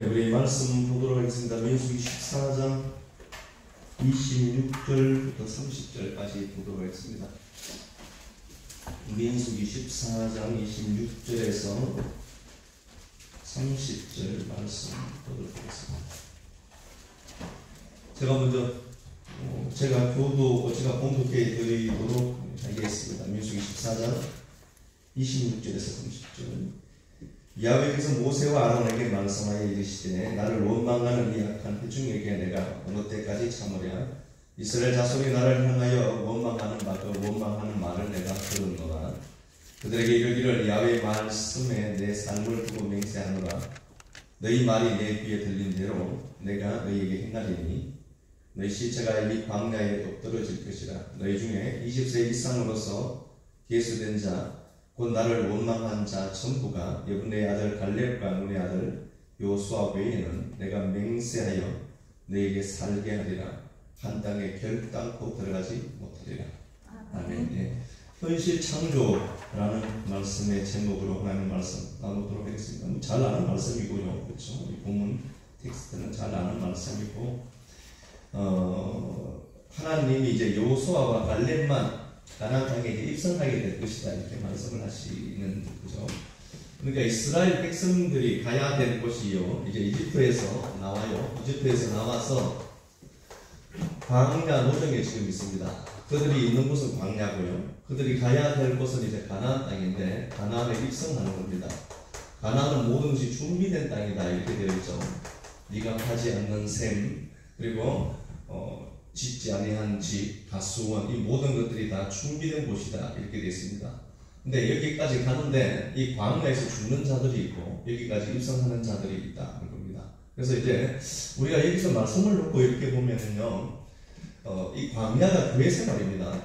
우리 말씀 보도록 하겠습니다. 민수기 14장 26절부터 30절까지 보도록 하겠습니다. 민수기 14장 26절에서 30절 말씀 보도록 하겠습니다. 제가 먼저 제가 공독해 드리도록 하겠습니다. 민수기 14장 26절에서 30절. 야훼께서 모세와 아론에게 말씀하여 이르시되 나를 원망하는 이 악한 회중에게 내가 어느 때까지 참으랴. 이스라엘 자손이 나를 향하여 원망하는 말을 내가 들었노라. 그들에게 이르기를 야훼의 말씀에 내 삶을 두고 맹세하노라. 너희 말이 내 귀에 들린 대로 내가 너희에게 행하리니 너희 시체가 이 광야에 엎드러질 것이라. 너희 중에 20세 이상으로서 계수된 자 곧 나를 원망한 자 전부가 여분의 아들 갈렙과 눈의 아들 요수아 외에는 내가 맹세하여 너에게 살게 하리라. 한 땅에 결단코 들어가지 못하리라. 아멘. 예. 현실 창조라는 말씀의 제목으로 하나님 말씀 나누도록 하겠습니다. 잘 아는 말씀이고요, 그렇죠? 이 본문 텍스트는 잘 아는 말씀이고, 하나님이 이제 요수아와 갈렙만 가나안 땅에 입성하게 될 것이다 이렇게 말씀을 하시는 거죠. 그러니까 이스라엘 백성들이 가야 될 곳이요, 이제 이집트에서 나와요. 이집트에서 나와서 광야 노정에 지금 있습니다. 그들이 있는 곳은 광야고요. 그들이 가야 될 곳은 이제 가나안 땅인데 가나안에 입성하는 겁니다. 가나안은 모든 것이 준비된 땅이다 이렇게 되어 있죠. 네가 파지 않는 샘, 그리고 짓지 아니한 집, 다수원, 이 모든 것들이 다 준비된 곳이다 이렇게 되어 있습니다. 근데 여기까지 가는데 이 광야에서 죽는 자들이 있고 여기까지 입성하는 자들이 있다는 겁니다. 그래서 이제 우리가 여기서 말씀을 놓고 이렇게 보면은요, 이 광야가 교회 생활입니다.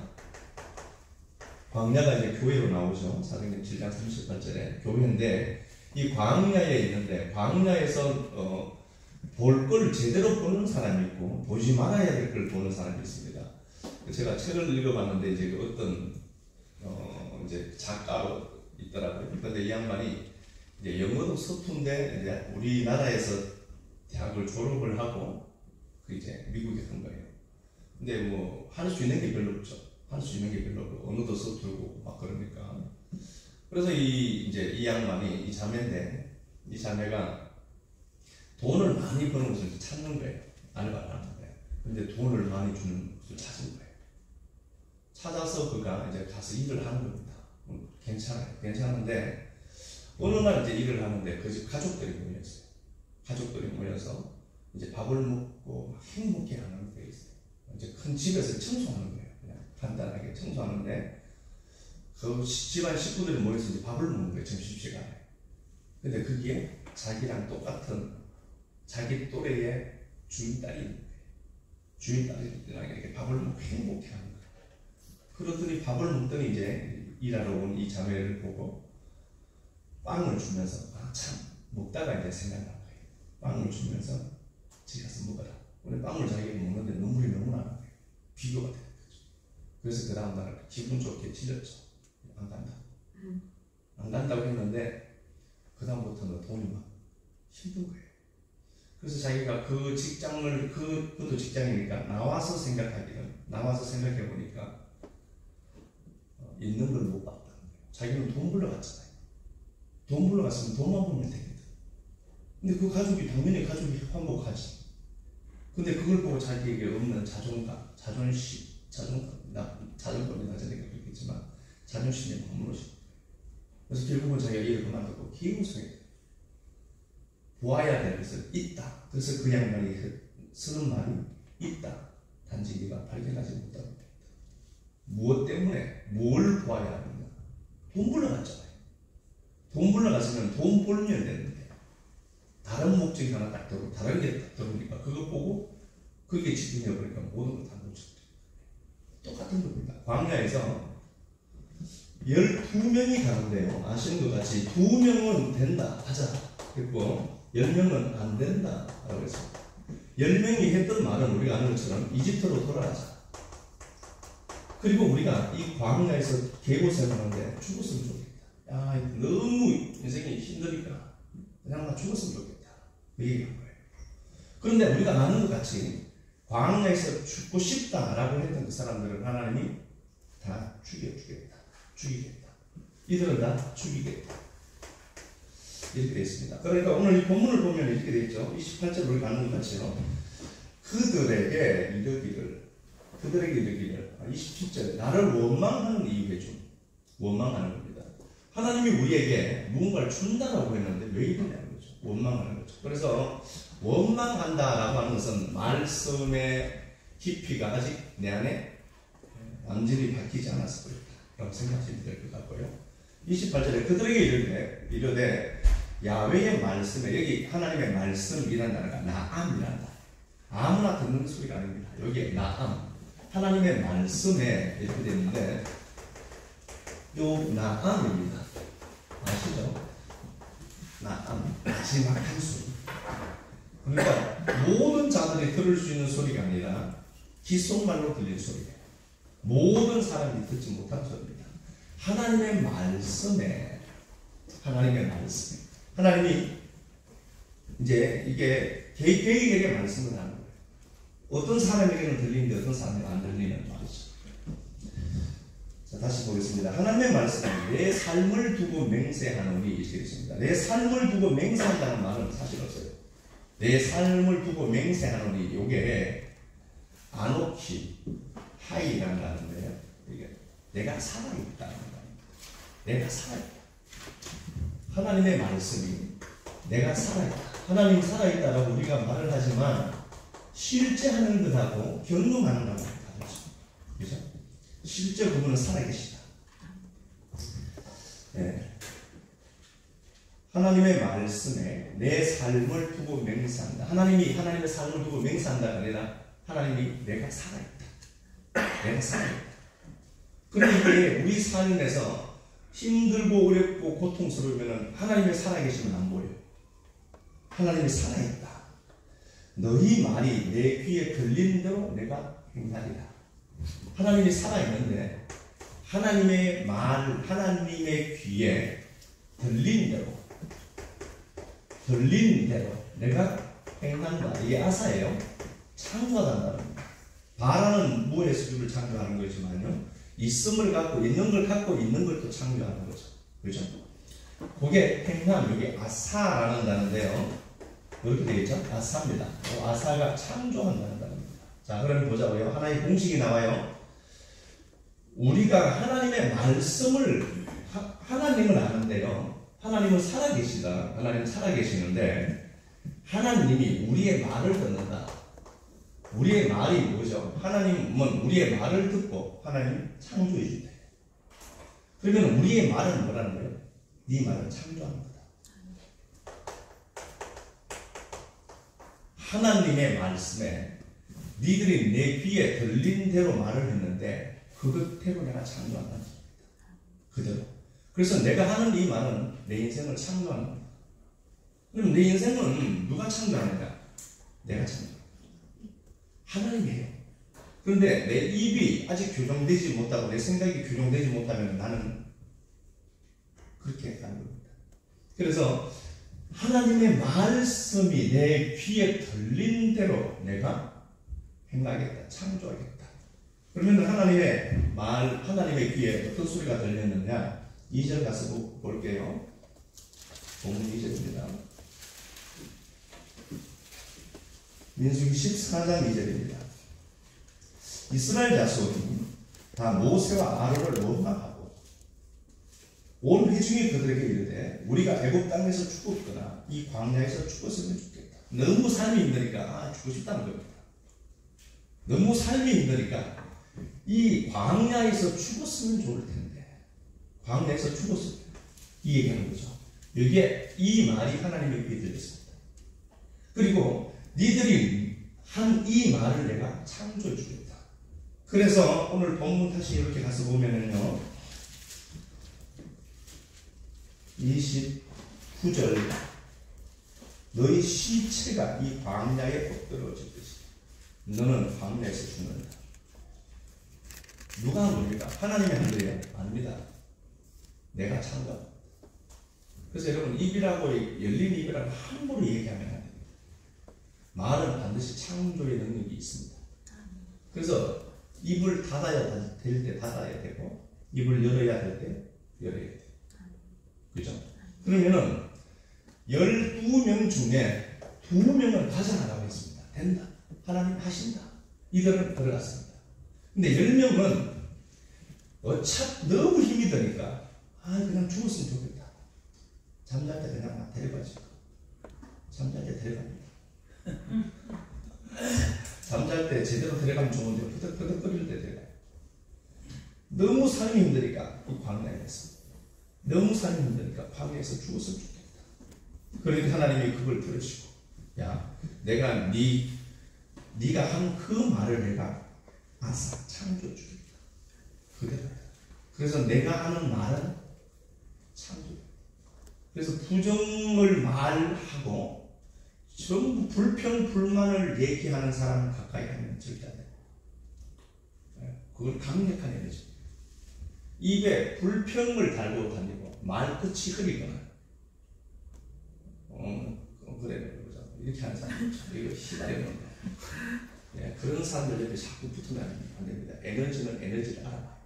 광야가 이제 교회로 나오죠. 사도행전 7장 38절에 교회인데, 이 광야에 있는데 광야에서 볼 걸 제대로 보는 사람이 있고 보지 말아야 될 걸 보는 사람이 있습니다. 제가 책을 읽어봤는데 이제 어떤 이제 작가로 있더라고요. 그런데 이 양반이 이제 영어도 서툰데 이제 우리나라에서 대학을 졸업을 하고 그 이제 미국에 간 거예요. 근데 뭐 할 수 있는 게 별로 없죠. 할 수 있는 게 별로 없고 언어도 서툴고 막 그러니까. 그래서 이 양반이 이 자매인데, 이 자매가 돈을 많이 버는 것을 찾는 거예요. 알바를 하는데. 근데 돈을 많이 주는 것을 찾은 거예요. 찾아서 그가 이제 가서 일을 하는 겁니다. 괜찮아요. 괜찮은데, 어느 날 이제 일을 하는데 그 집 가족들이 모였어요. 가족들이 모여서 이제 밥을 먹고 행복해 하는 게 있어요. 이제 큰 집에서 청소하는 거예요. 그냥 간단하게 청소하는데, 그 집안 식구들이 모여서 이제 밥을 먹는 거예요. 점심시간에. 근데 그게 자기랑 똑같은 자기 또래의 주인딸이 있는 거예요. 주인딸이랑 이렇게 밥을 먹고 행복해 하는 거예요. 그러더니 밥을 먹더니 이제 일하러 온 이 자매를 보고 빵을 주면서, 참 먹다가 이제 생각난 거예요. 빵을 주면서 집에 가서 먹어라. 오늘 빵을 자기가 먹는데 눈물이 너무 나는 거예요. 비교가 되는 거죠. 그래서 그 다음 날 기분 좋게 찔렸죠. 안 간다고. 안 간다고 했는데 그 다음부터는 돈이 막 힘든 거예요. 그래서 자기가 그 직장을, 그것도 직장이니까 나와서 생각해보니까 있는 걸 못 봤다는 거예요. 자기는 돈 벌러갔잖아요. 돈 벌러갔으면 돈만 벌면 되거든. 근데 그 가족이 당연히 가족이 환복하지. 근데 그걸 보고 자기에게 없는 자존감, 자존심, 자존감이나 전에 그렇겠지만 자존심이 막 무너지는 거예요. 그래서 결국은 자기가 일을 그만두고 기무성이 돼요. 보아야 될 것은 있다. 그래서 그 양반이 쓰는 말이 있다. 단지 네가 발견하지 못하는 것이다. 무엇 때문에? 뭘 보아야 하느냐? 돈 벌러갔잖아요. 돈 벌러갔으면 돈 벌면 되는데 다른 목적이 하나 딱 들고 다른 게 딱 들어오니까 그거 보고 그게 집중해버리니까 모든 걸 다 놓쳤어요. 똑같은 겁니다. 광야에서 12명이 가는데요. 아시는 것 같이 2명은 된다. 하자. 그리고 10명은 안 된다 라고 했습니다. 10명이 했던 말은 우리가 아는 것처럼 이집트로 돌아가자. 그리고 우리가 이 광야에서 계보생하는데 죽었으면 좋겠다. 야, 너무 인생이 힘드니까 그냥 나 죽었으면 좋겠다. 그 얘기한 거예요. 그런데 우리가 아는 것 같이 광야에서 죽고 싶다라고 했던 그 사람들은 하나님이 다 죽이겠다. 이들은 다 죽이겠다. 이렇게 되어 있습니다. 그러니까 오늘 이 본문을 보면 이렇게 되어 있죠. 28절 우리가 아는 것 같이요. 그들에게 이르기를 27절 나를 원망하는 이유겠죠. 원망하는 겁니다. 하나님이 우리에게 무언가를 준다라고 했는데 왜 이러냐는 거죠. 원망하는 거죠. 그래서 원망한다라고 하는 것은 말씀의 깊이가 아직 내 안에 완전히 박히지 않았을 것이라고 생각하시면 될 것 같고요. 28절에 그들에게 이르되 야훼의 말씀에, 여기 하나님의 말씀이라는 단어가 나암이란다. 아무나 듣는 소리가 아닙니다. 여기에 나암, 하나님의 말씀에 이렇게 되는데 요 나암입니다. 아시죠? 나암, 마지막 한 소리. 그러니까 모든 자들이 들을 수 있는 소리가 아니라 귓속말로 들리는 소리예요. 모든 사람이 듣지 못한 소리입니다. 하나님의 말씀에, 하나님이 이제 이게 개개인에게 말씀을 하는 거예요. 어떤 사람에게는 들리는데 어떤 사람에게는 안 들리는 말이죠. 자, 다시 보겠습니다. 하나님의 말씀은 내 삶을 두고 맹세하노니 이렇게 있습니다. 내 삶을 두고 맹세한다는 말은 사실 없어요. 내 삶을 두고 맹세하노니 이게 아노키 하이라는 단어인데요. 이게 내가 살아있다는 거예요. 내가 살아있다. 하나님의 말씀이 내가 살아있다. 하나님이 살아있다라고 우리가 말을 하지만 실제 하는 것하고 경험하는 것하고 다르죠. 그죠? 실제 그분은 살아계시다. 네. 하나님의 말씀에 내 삶을 두고 맹세한다. 하나님이 하나님의 삶을 두고 맹세한다가 아니라 하나님이 내가 살아있다. 내가 살아있다. 그런데 우리 삶에서 힘들고 어렵고 고통스러우면 하나님의 살아계심은 안 보여요. 하나님이 살아있다. 너희 말이 내 귀에 들린 대로 내가 행하리라. 하나님이 살아있는데 하나님의 말, 하나님의 귀에 들린 대로 내가 행한다. 이게 아사예요. 창조하다는 겁니다. 바라는 무에서 주를 창조하는 거지만요. 있음을 갖고 있는 걸 갖고 있는 걸 또 창조하는 거죠. 그렇죠? 그게 행함, 여기 아사라는 단어인데요. 이렇게 되어 있죠? 아사입니다. 아사가 창조한다는 단어입니다. 자, 그럼 보자고요. 하나의 공식이 나와요. 우리가 하나님의 말씀을 하나님을 아는데요. 하나님은 살아계시다. 하나님은 살아계시는데 하나님이 우리의 말을 듣는다. 우리의 말이 뭐죠? 하나님은 우리의 말을 듣고 하나님 창조해 준다. 그러면 우리의 말은 뭐라는 거예요? 네 말은 창조하는 거다. 하나님의 말씀에 니들이 내 귀에 들린 대로 말을 했는데 그것대로 내가 창조한다는 겁니다. 그대로. 그래서 내가 하는 이 말은 내 인생을 창조하는 겁니다. 그럼 내 인생은 누가 창조하느냐? 내가 창조합니다. 하나님이에요. 그런데 내 입이 아직 교정되지 못하고 내 생각이 교정되지 못하면 나는 그렇게 하는 겁니다. 그래서 하나님의 말씀이 내 귀에 들린 대로 내가 행하겠다, 창조하겠다. 그러면 하나님의 말, 하나님의 귀에 어떤 소리가 들렸느냐? 2절 가서 볼게요. 본문 2절입니다. 민수기 14장 2절입니다. 이스라엘 자손이 다 모세와 아론을 원망하고 온 회중이 그들에게 이르되 우리가 애굽 땅에서 죽었거나 이 광야에서 죽었으면 좋겠다. 너무 삶이 힘드니까 죽고 싶다는 겁니다. 너무 삶이 힘드니까 이 광야에서 죽었으면 좋을 텐데 광야에서 죽었을 때 이 얘기하는 거죠. 여기에 이 말이 하나님의 귀에 들렸습니다. 그리고 니들이 한 이 말을 내가 창조해 주겠다. 그래서 오늘 본문 다시 이렇게 가서 보면은요, 29절 너희 시체가 이 광야에 엎드러질 것이다. 너는 광야에서 죽는다. 누가 한 겁니까? 하나님이 한 거예요? 아닙니다. 내가 창조합니다. 그래서 여러분, 입이라고 열린 입이라고 함부로 얘기하면 안 됩니다. 반드시 창조의 능력이 있습니다. 그래서 입을 닫아야 될 때 닫아야 되고 입을 열어야 될 때 열어야 돼요. 그죠? 그러면은 12명 중에 2명은 가져나가고 있습니다. 된다. 하나님 하신다. 이들은 들어갔습니다. 근데 10명은 너무 힘이 드니까 그냥 죽었으면 좋겠다. 잠잘 때 그냥 데려가지. 잠잘 때 데려갑니다. 잠잘 때 제대로 데려가면 좋은데 푸덕푸덕거릴 때 데려가요. 너무 삶이 힘드니까 이 광야에 있습니다. 너무 삶이 힘드니까 광야에서 죽었으면 좋겠다. 그러니까 하나님이 그걸 들으시고 야 내가 네가 한 그 말을 내가 아사 창조주겠다. 그대로. 그래서 내가 하는 말은 창조. 그래서 부정을 말하고 전부 불평 불만을 얘기하는 사람은 가까이 하면 절대 안 돼요. 그걸 강력한 에너지. 입에 불평을 달고 다니고 말끝이 흐리거나 그래 이렇게 하는 사람 이거 시달리는 거. 그런 사람들 옆에 자꾸 붙으면 안 됩니다. 에너지는 에너지를 알아봐요.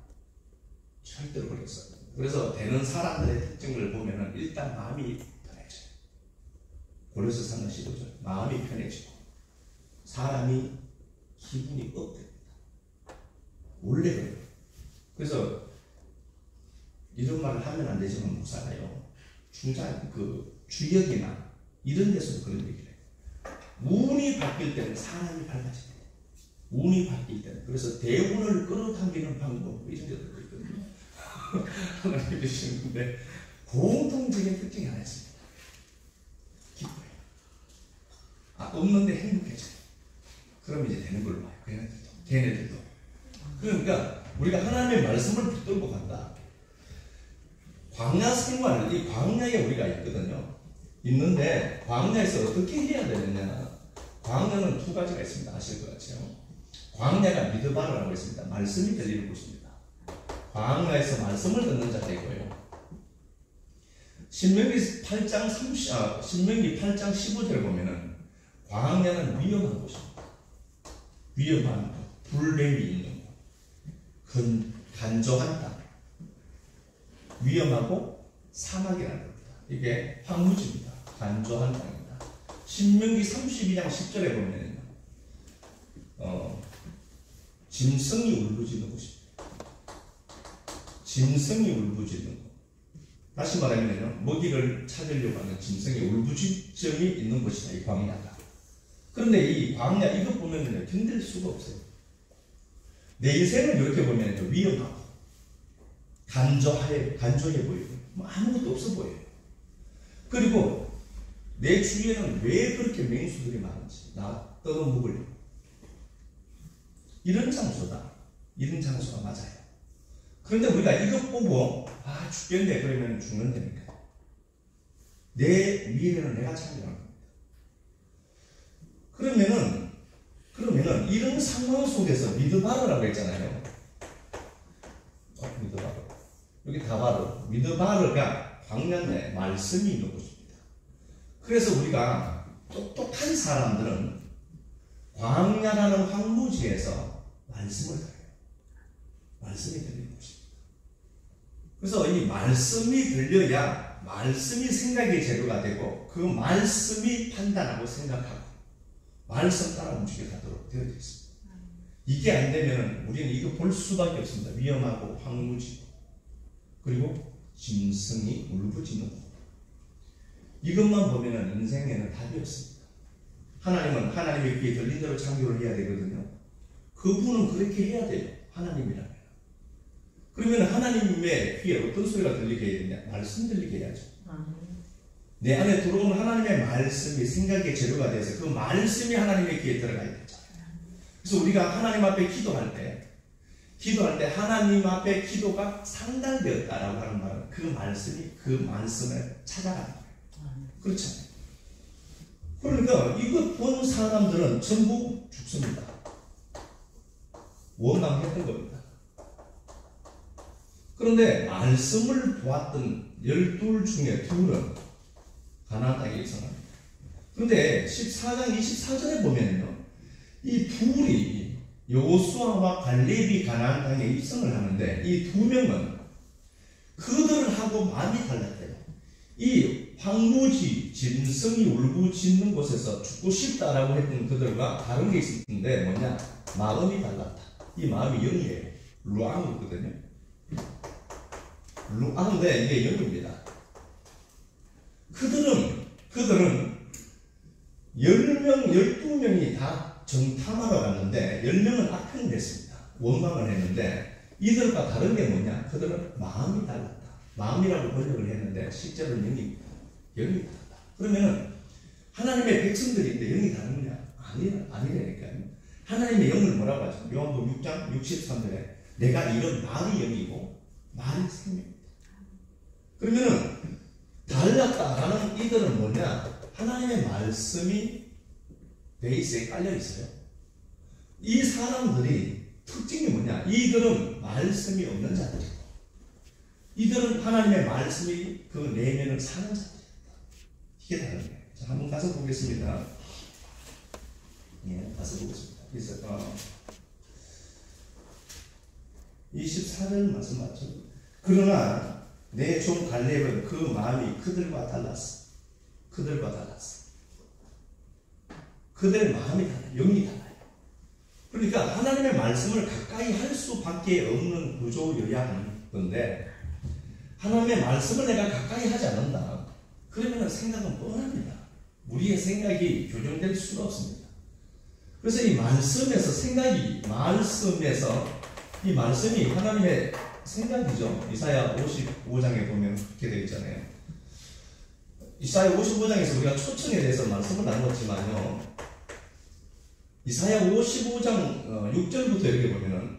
절대로 그랬어요. 그래서 되는 사람들의 특징을 보면은 일단 마음이 편해져요. 고레스상은 15절 마음이 편해지고 사람이 기분이 업됩니다. 원래 그래요. 그래서 이런 말을 하면 안 되지만 목사가요 주역이나 이런 데서도 그런 얘기를 해요. 운이 바뀔 때는 사람이 밝아져요. 운이 바뀔 때는. 그래서 대운을 끌어당기는 방법 이런 데도 있거든요. 하나님 주시는데 공통적인 특징이 하나 있습니다. 기뻐요. 없는데 행복해져요. 그럼 이제 되는 걸로 봐요. 걔네들도. 그러니까 우리가 하나님의 말씀을 붙들고 간다. 광야 생활, 이 광야에 우리가 있거든요. 있는데 광야에서 어떻게 해야 되느냐. 광야는 두 가지가 있습니다. 아실 것 같아요. 광야가 미드바르라고 있습니다. 말씀이 들리는 곳입니다. 광야에서 말씀을 듣는 자가 있고요. 신명기 8장 15절을 보면은 광야는 위험한 곳입니다. 위험한 곳, 불뱀이 있는 곳, 간조한 땅, 위험하고 사막이라는 겁니다. 이게 황무지입니다. 간조한 땅입니다. 신명기 32장 10절에 보면 짐승이 울부짖는 곳입니다. 짐승이 울부짖는 곳. 다시 말하면 먹이를 찾으려고 하는 짐승의 울부짖음이 있는 곳이다. 이 광야가. 그런데 이 광야 이거 보면 견딜 수가 없어요. 내 인생을 이렇게 보면 위험하고 간조해 보이고 아무것도 없어 보여요. 그리고 내 주위에는 왜 그렇게 맹수들이 많은지 나 떠먹으려고 이런 장소다. 이런 장소가 맞아요. 그런데 우리가 이것 보고 죽겠네 그러면 죽는다니까. 내 미래는 내가 창조한 겁니다. 그러면은 이런 상황 속에서 미드바르라고 했잖아요. 미드바르. 여기 다바르. 미드바르가 광야에 말씀이 있는 곳입니다. 그래서 우리가 똑똑한 사람들은 광야라는 황무지에서 말씀을 들어요. 말씀이 들리는 곳입니다. 그래서 이 말씀이 들려야 말씀이 생각의 재료가 되고 그 말씀이 판단하고 생각하고 말씀 따라 움직여가도록 되어 있습니다. 이게 안 되면 우리는 이거 볼 수밖에 없습니다. 위험하고 황무지 그리고 짐승이 울부짖는 것. 이것만 보면 인생에는 답이 없습니다. 하나님은 하나님의 귀에 들린 대로 창조를 해야 되거든요. 그분은 그렇게 해야 돼요. 하나님이라면. 그러면 하나님의 귀에 어떤 소리가 들리게 해야 되냐? 말씀 들리게 해야죠. 내 안에 들어오는 하나님의 말씀이 생각의 재료가 돼서 그 말씀이 하나님의 귀에 들어가야 되죠. 그래서 우리가 하나님 앞에 기도할 때 하나님 앞에 기도가 상달되었다라고 하는 말은 그 말씀을 찾아가는 거예요. 그렇잖아요. 그러니까 이것 본 사람들은 전부 죽습니다. 원망했던 겁니다. 그런데 말씀을 보았던 12 중에 2는 가나안 땅에 입성합니다. 근데 14장 24절에 보면요, 이 둘이 여호수아와 갈렙이 가나안 땅에 입성을 하는데 이 두 명은 그들하고 마음이 달랐대요. 이 황무지 짐승이 울부짖는 곳에서 죽고 싶다라고 했던 그들과 다른 게 있었는데 뭐냐? 마음이 달랐다. 이 마음이 영이에요. 루앙이거든요. 루앙인데 이게 영입니다. 그들은 10명, 12명이 다 정탐하러 갔는데 10명은 악평이 됐습니다. 원망을 했는데 이들과 다른 게 뭐냐? 그들은 마음이 달랐다. 마음이라고 번역을 했는데 실제로는 영이 달랐다. 그러면은 하나님의 백성들인데 영이 다르냐? 아니라니까요. 하나님의 영을 뭐라고 하죠? 요한복음 6장 63절에 내가 이런 말이 영이고 말이 생명이다. 그러면은 달랐다라는 이들은 뭐냐? 하나님의 말씀이 베이스에 깔려 있어요. 이 사람들이 특징이 뭐냐? 이들은 말씀이 없는 자들이고, 이들은 하나님의 말씀이 그 내면을 사는 자들이다. 이게 다른 거예요. 자, 한번 가서 보겠습니다. 예, 가서 보겠습니다. 그래서 24절 말씀 맞죠? 그러나 내 종 갈렙은 그 마음이 그들과 달랐어. 그들의 마음이 달라요. 영이 달라요. 그러니까 하나님의 말씀을 가까이 할 수밖에 없는 구조여야하는데 하나님의 말씀을 내가 가까이 하지 않는다. 그러면 생각은 뻔합니다. 우리의 생각이 교정될 수가 없습니다. 그래서 이 말씀에서 이 말씀이 하나님의 생각이죠. 이사야 55장에 보면 그렇게 되어 있잖아요. 이사야 55장에서 우리가 초청에 대해서 말씀을 나눴지만요, 이사야 55장 6절부터 이렇게 보면은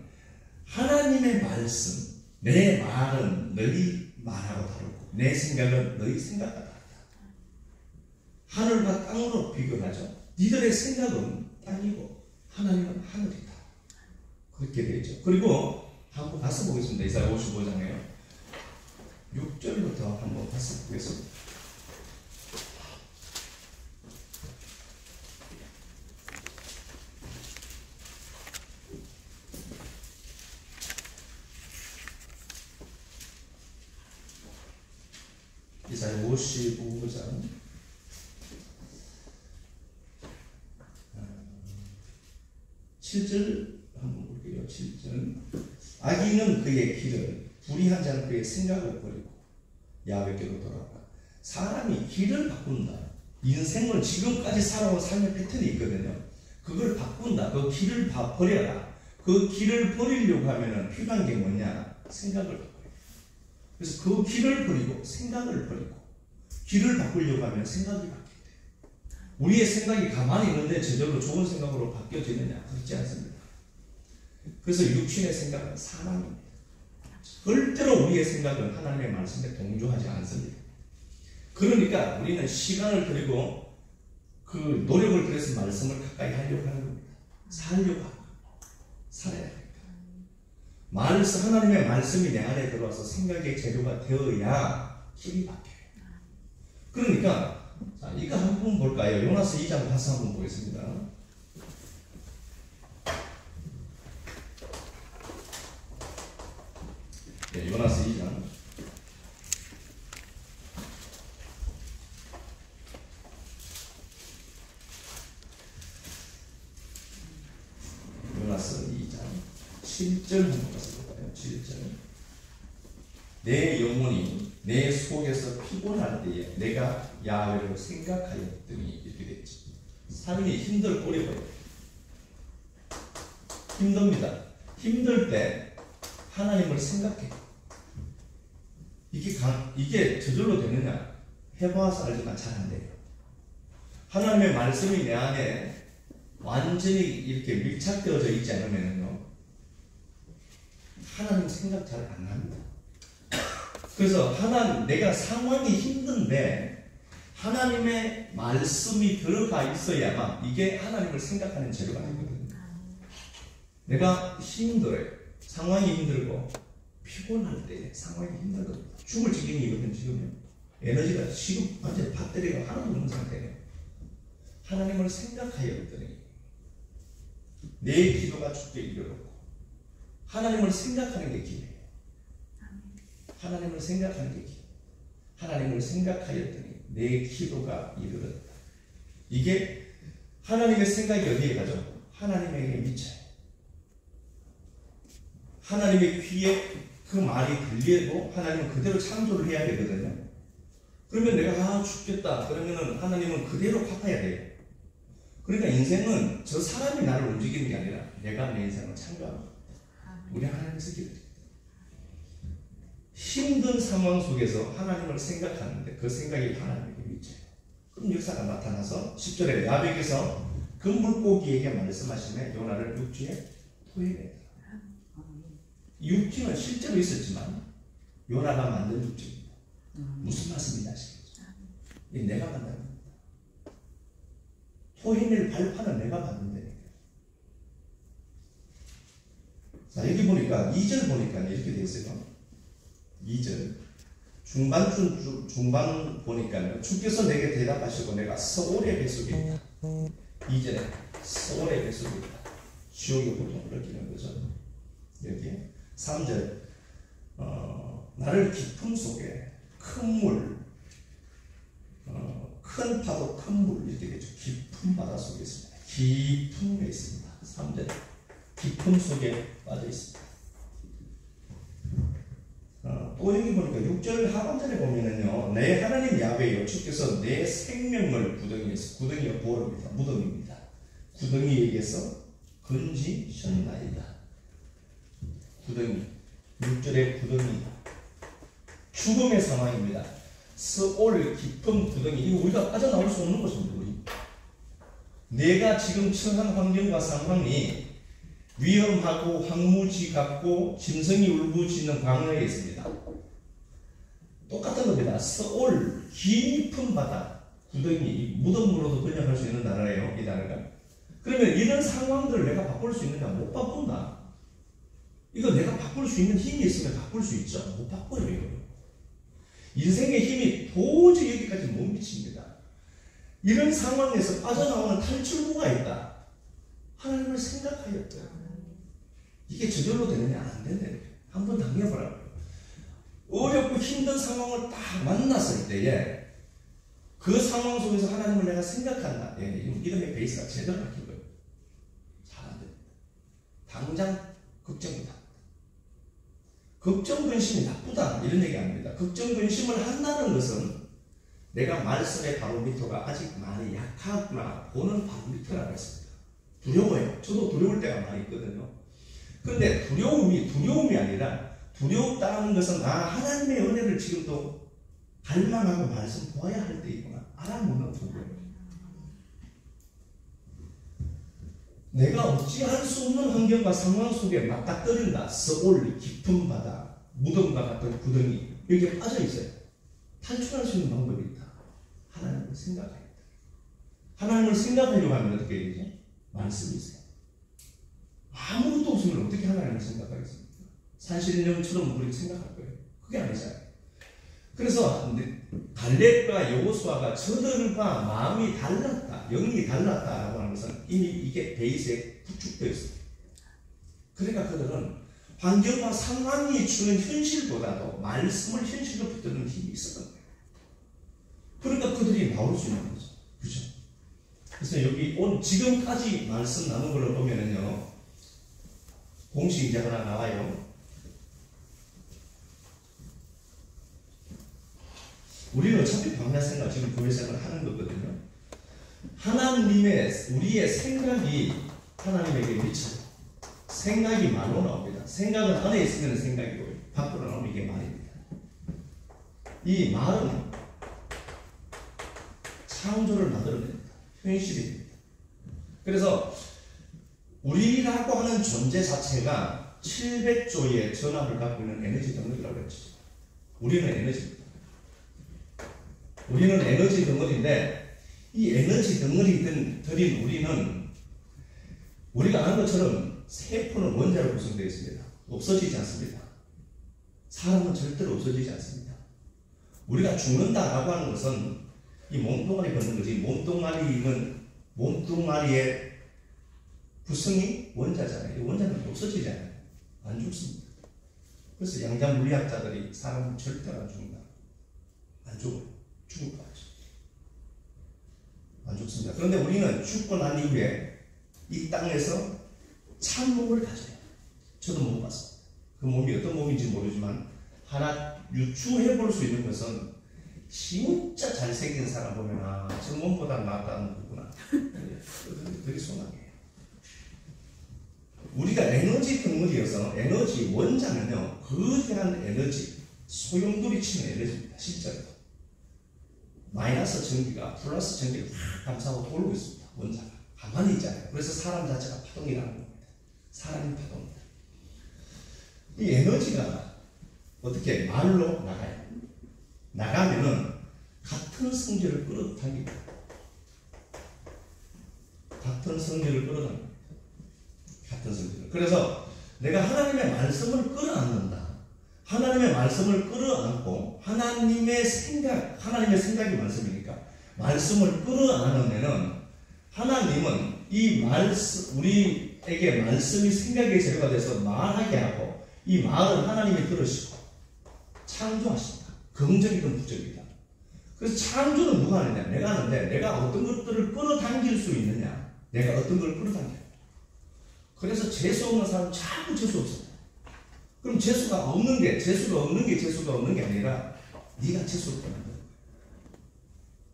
하나님의 말씀, 내 말은 너희 말하고 다르고 내 생각은 너희 생각과 다르다. 하늘과 땅으로 비교하죠. 니들의 생각은 땅이고 하나님은 하늘이다. 그렇게 되어 있죠. 그리고 한번 가서 보겠습니다. 이사야 55장에요. 6절부터 한번 가서 보겠습니다. 이사야 55장 7절 한번 볼게요. 7절. 악인은 그의 길을, 불의한 자는 그의 생각을 버리고 야훼께로 돌아가. 사람이 길을 바꾼다. 인생을 지금까지 살아온 삶의 패턴이 있거든요. 그걸 바꾼다. 그 길을 버려라. 그 길을 버리려고 하면은 필요한 게 뭐냐? 생각을 바꿔요. 그래서 그 길을 버리고 생각을 버리고, 길을 바꾸려고 하면 생각이 바뀌어야 돼요. 우리의 생각이 가만히 있는데 저절로 좋은 생각으로 바뀌어지느냐? 그렇지 않습니다. 그래서 육신의 생각은 사망입니다. 절대로 우리의 생각은 하나님의 말씀에 동조하지 않습니다. 그러니까 우리는 시간을 들이고 그 노력을 들여서 말씀을 가까이 하려고 하는 겁니다. 살려고 하는 겁니다. 살아야 됩니다. 하나님의 말씀이 내 안에 들어와서 생각의 재료가 되어야 길이 바뀌어요. 그러니까 자, 이거 한번 볼까요? 요나스 2장 가서 한번 보겠습니다. 네, 요나스 2장 요나스 2장 7절 한번 가서 볼까요? 7절. 내 영혼이 내 속에서 피곤할 때에 내가 야훼를 생각하였더니 이렇게 됐지. 삶이 힘들 꼬리버려. 힘듭니다. 힘들 때 하나님을 생각해. 이게 저절로 되느냐? 해봐서 알지만 잘 안 돼요. 하나님의 말씀이 내 안에 완전히 이렇게 밀착되어져 있지 않으면요, 하나님 생각 잘 안 합니다. 그래서 내가 상황이 힘든데 하나님의 말씀이 들어가 있어야만 이게 하나님을 생각하는 재료가 되거든요. 내가 힘들어요. 상황이 힘들고 피곤할 때 상황이 힘들거든요. 죽을 지경이거든요. 지금요. 에너지가 지금 완전히 배터리가 하나도 없는 상태예요. 하나님을 생각하였더니 내 기도가 주께 이르렀고. 하나님을 생각하는 게 기회예요. 하나님을 생각하는 게 기회. 하나님을 생각하였더니 내 기도가 이르렀다. 이게 하나님의 생각이 어디에 가죠? 하나님에게 미쳐요. 하나님의 귀에 그 말이 들려도 하나님은 그대로 창조를 해야 되거든요. 그러면 내가 죽겠다 그러면은 하나님은 그대로 갚아야 돼요. 그러니까 인생은 저 사람이 나를 움직이는 게 아니라 내가 내 인생을 창조하는 거예요. 우리 하나님께서 기도해요. 힘든 상황 속에서 하나님을 생각하는데 그 생각이 하나님에게 미쳐요. 그럼 역사가 나타나서 10절에 야백에서 그 물고기에게 말씀하시며 요나를 육지에 토해내더라. 육지는 실제로 있었지만 요나가 만든 육지입니다. 무슨 말씀인지 아시겠죠? 내가 만든 겁니다. 토해낼 발판은 내가 만든다니까요. 자, 여기 보니까 2절 보니까 이렇게 되어 있어요. 2절 중반 보니까요. 주께서 내게 대답하시고 내가 서울의 뱃속에 있다. 2절에 서울의 뱃속에 있다. 지옥의 고통을 느끼는 거죠. 여기 3절 나를 깊음 속에 큰 물, 큰 파도 큰 물 이렇게 되죠. 깊은 바다 속에 있습니다. 깊은 데 있습니다. 3절 깊음 속에 빠져 있습니다. 또 여기 보니까 6절 하반절에 보면은요, 내 하나님 야훼여 주께서 내 생명을 구덩이에서, 구덩이가 보름입니다. 무덤입니다. 구덩이에게서 건지셨나이다. 구덩이, 6절의 구덩이, 죽음의 상황입니다. 스올 깊은 구덩이, 이거 우리가 빠져나올 수 없는 것입니다. 우리. 내가 지금 처한 환경과 상황이 위험하고 황무지 같고 짐승이 울부짖는 광야에 있습니다. 똑같은 겁니다. 서올 깊은 바다, 구덩이, 무덤으로도 번역할 수 있는 나라예요. 이 나라가. 그러면 이런 상황들을 내가 바꿀 수 있느냐? 못 바꾼다. 이거 내가 바꿀 수 있는 힘이 있으면 바꿀 수 있죠. 못 바꿔요. 이거. 인생의 힘이 도저히 여기까지 못 미칩니다. 이런 상황에서 빠져나오는 탈출구가 있다. 하나님을 생각하였다. 이게 저절로 되느냐? 안 되네. 한번 당해보라고요. 어렵고 힘든 상황을 딱 만났을 때에 그 상황 속에서 하나님을 내가 생각한다. 예, 믿음의 베이스가 제대로 바뀐 거예요. 잘 안 됩니다. 당장 걱정이다. 걱정 근심이 나쁘다. 이런 얘기 아닙니다. 걱정 근심을 한다는 것은 내가 말씀의 바로미터가 아직 많이 약하구나 보는 바로미터라고 했습니다. 두려워요. 저도 두려울 때가 많이 있거든요. 그런데 두려움이 아니라 두렵다는 것은 하나님의 은혜를 지금도 갈망하고 말씀 보아야 할 때이구나 알아보는 거예요. 내가 어찌할 수 없는 환경과 상황 속에 맞닥뜨린다. 서올 깊은 바다, 무덤과 같은 구덩이 여기에 빠져 있어요. 탈출할 수 있는 방법이 있다. 하나님을 생각해야 돼. 하나님을 생각하려고 하면 어떻게 해야 되죠? 말씀이 있어요. 아무것도 없으면 어떻게 하나님을 생각하겠습니까? 산신령처럼 우리가 생각할 거예요. 그게 아니잖아요. 그래서 갈렙과 여호수아가 저들과 마음이 달랐다, 영이 달랐다라고 하는 것은 이미 이게 베이스에 구축되어 있습니다. 그러니까 그들은 환경과 상황이 주는 현실보다도 말씀을 현실로 붙드는 힘이 있었던 거예요. 그러니까 그들이 나올 수 있는 거죠. 그죠? 그래서 여기 지금까지 말씀 나눈 걸로 보면은요, 공식이 이제 하나 나와요. 우리는 어차피 광야 생활, 지금 교회 생활을 하는 거거든요. 우리의 생각이 하나님에게 미쳐요. 생각이 말로 나옵니다. 생각은 안에 있으면 생각이고, 밖으로 나오면 이게 말입니다. 이 말은 창조를 만들어냅니다. 현실입니다. 그래서 우리라고 하는 존재 자체가 700조의 전압을 갖고 있는 에너지 덩어리라고 했죠. 우리는 에너지입니다. 우리는 에너지 덩어리인데, 이 에너지 덩어리들인 우리는 우리가 아는 것처럼 세포는 원자로 구성되어 있습니다. 없어지지 않습니다. 사람은 절대로 없어지지 않습니다. 우리가 죽는다라고 하는 것은 이 몸뚱아리 걷는 거지, 몸뚱아리는 몸뚱아리의 구성이 원자잖아요. 이 원자는 없어지잖아요. 안 죽습니다. 그래서 양자 물리학자들이 사람은 절대로 안 죽는다. 안 죽어요. 죽을 거 아니죠. 안 죽습니다. 그런데 우리는 죽고 난 이후에 이 땅에서 참 몸을 가져요. 저도 못 봤습니다. 그 몸이 어떤 몸인지 모르지만 하나 유추해 볼 수 있는 것은 진짜 잘생긴 사람 보면 저 몸보다 낫다는 거구나. 되게 소나게요. 우리가 에너지 덩어리여서 에너지 원자는요 거대한 에너지 소용돌이 치는 에너지입니다. 실제로 마이너스 전기가 플러스 전기를 감싸고 돌고 있습니다. 원자가 가만히 있잖아요. 그래서 사람 자체가 파동이라는 겁니다. 사람이 파동입니다. 이 에너지가 어떻게 말로 나가요? 나가면은 같은 성질을 끌어당깁니다. 같은 성질을 끌어당깁니다. 같은 성질을. 그래서 내가 하나님의 말씀을 끌어안는다. 하나님의 말씀을 끌어안고 하나님의 생각이 말씀이니까 말씀을 끌어안으면은 하나님은 이 말씀, 우리에게 말씀이 생각의 재료가 돼서 말하게 하고 이 말을 하나님이 들으시고 창조하신다. 긍정이든 부정이든. 그래서 창조는 누가 하느냐? 내가 하는데 내가 어떤 것들을 끌어당길 수 있느냐? 내가 어떤 걸 끌어당겨요. 그래서 재수 없는 사람은 자꾸 재수 없습니다. 그럼 재수가 없는 게 재수가 없는 게 아니라 네가 재수를 만드는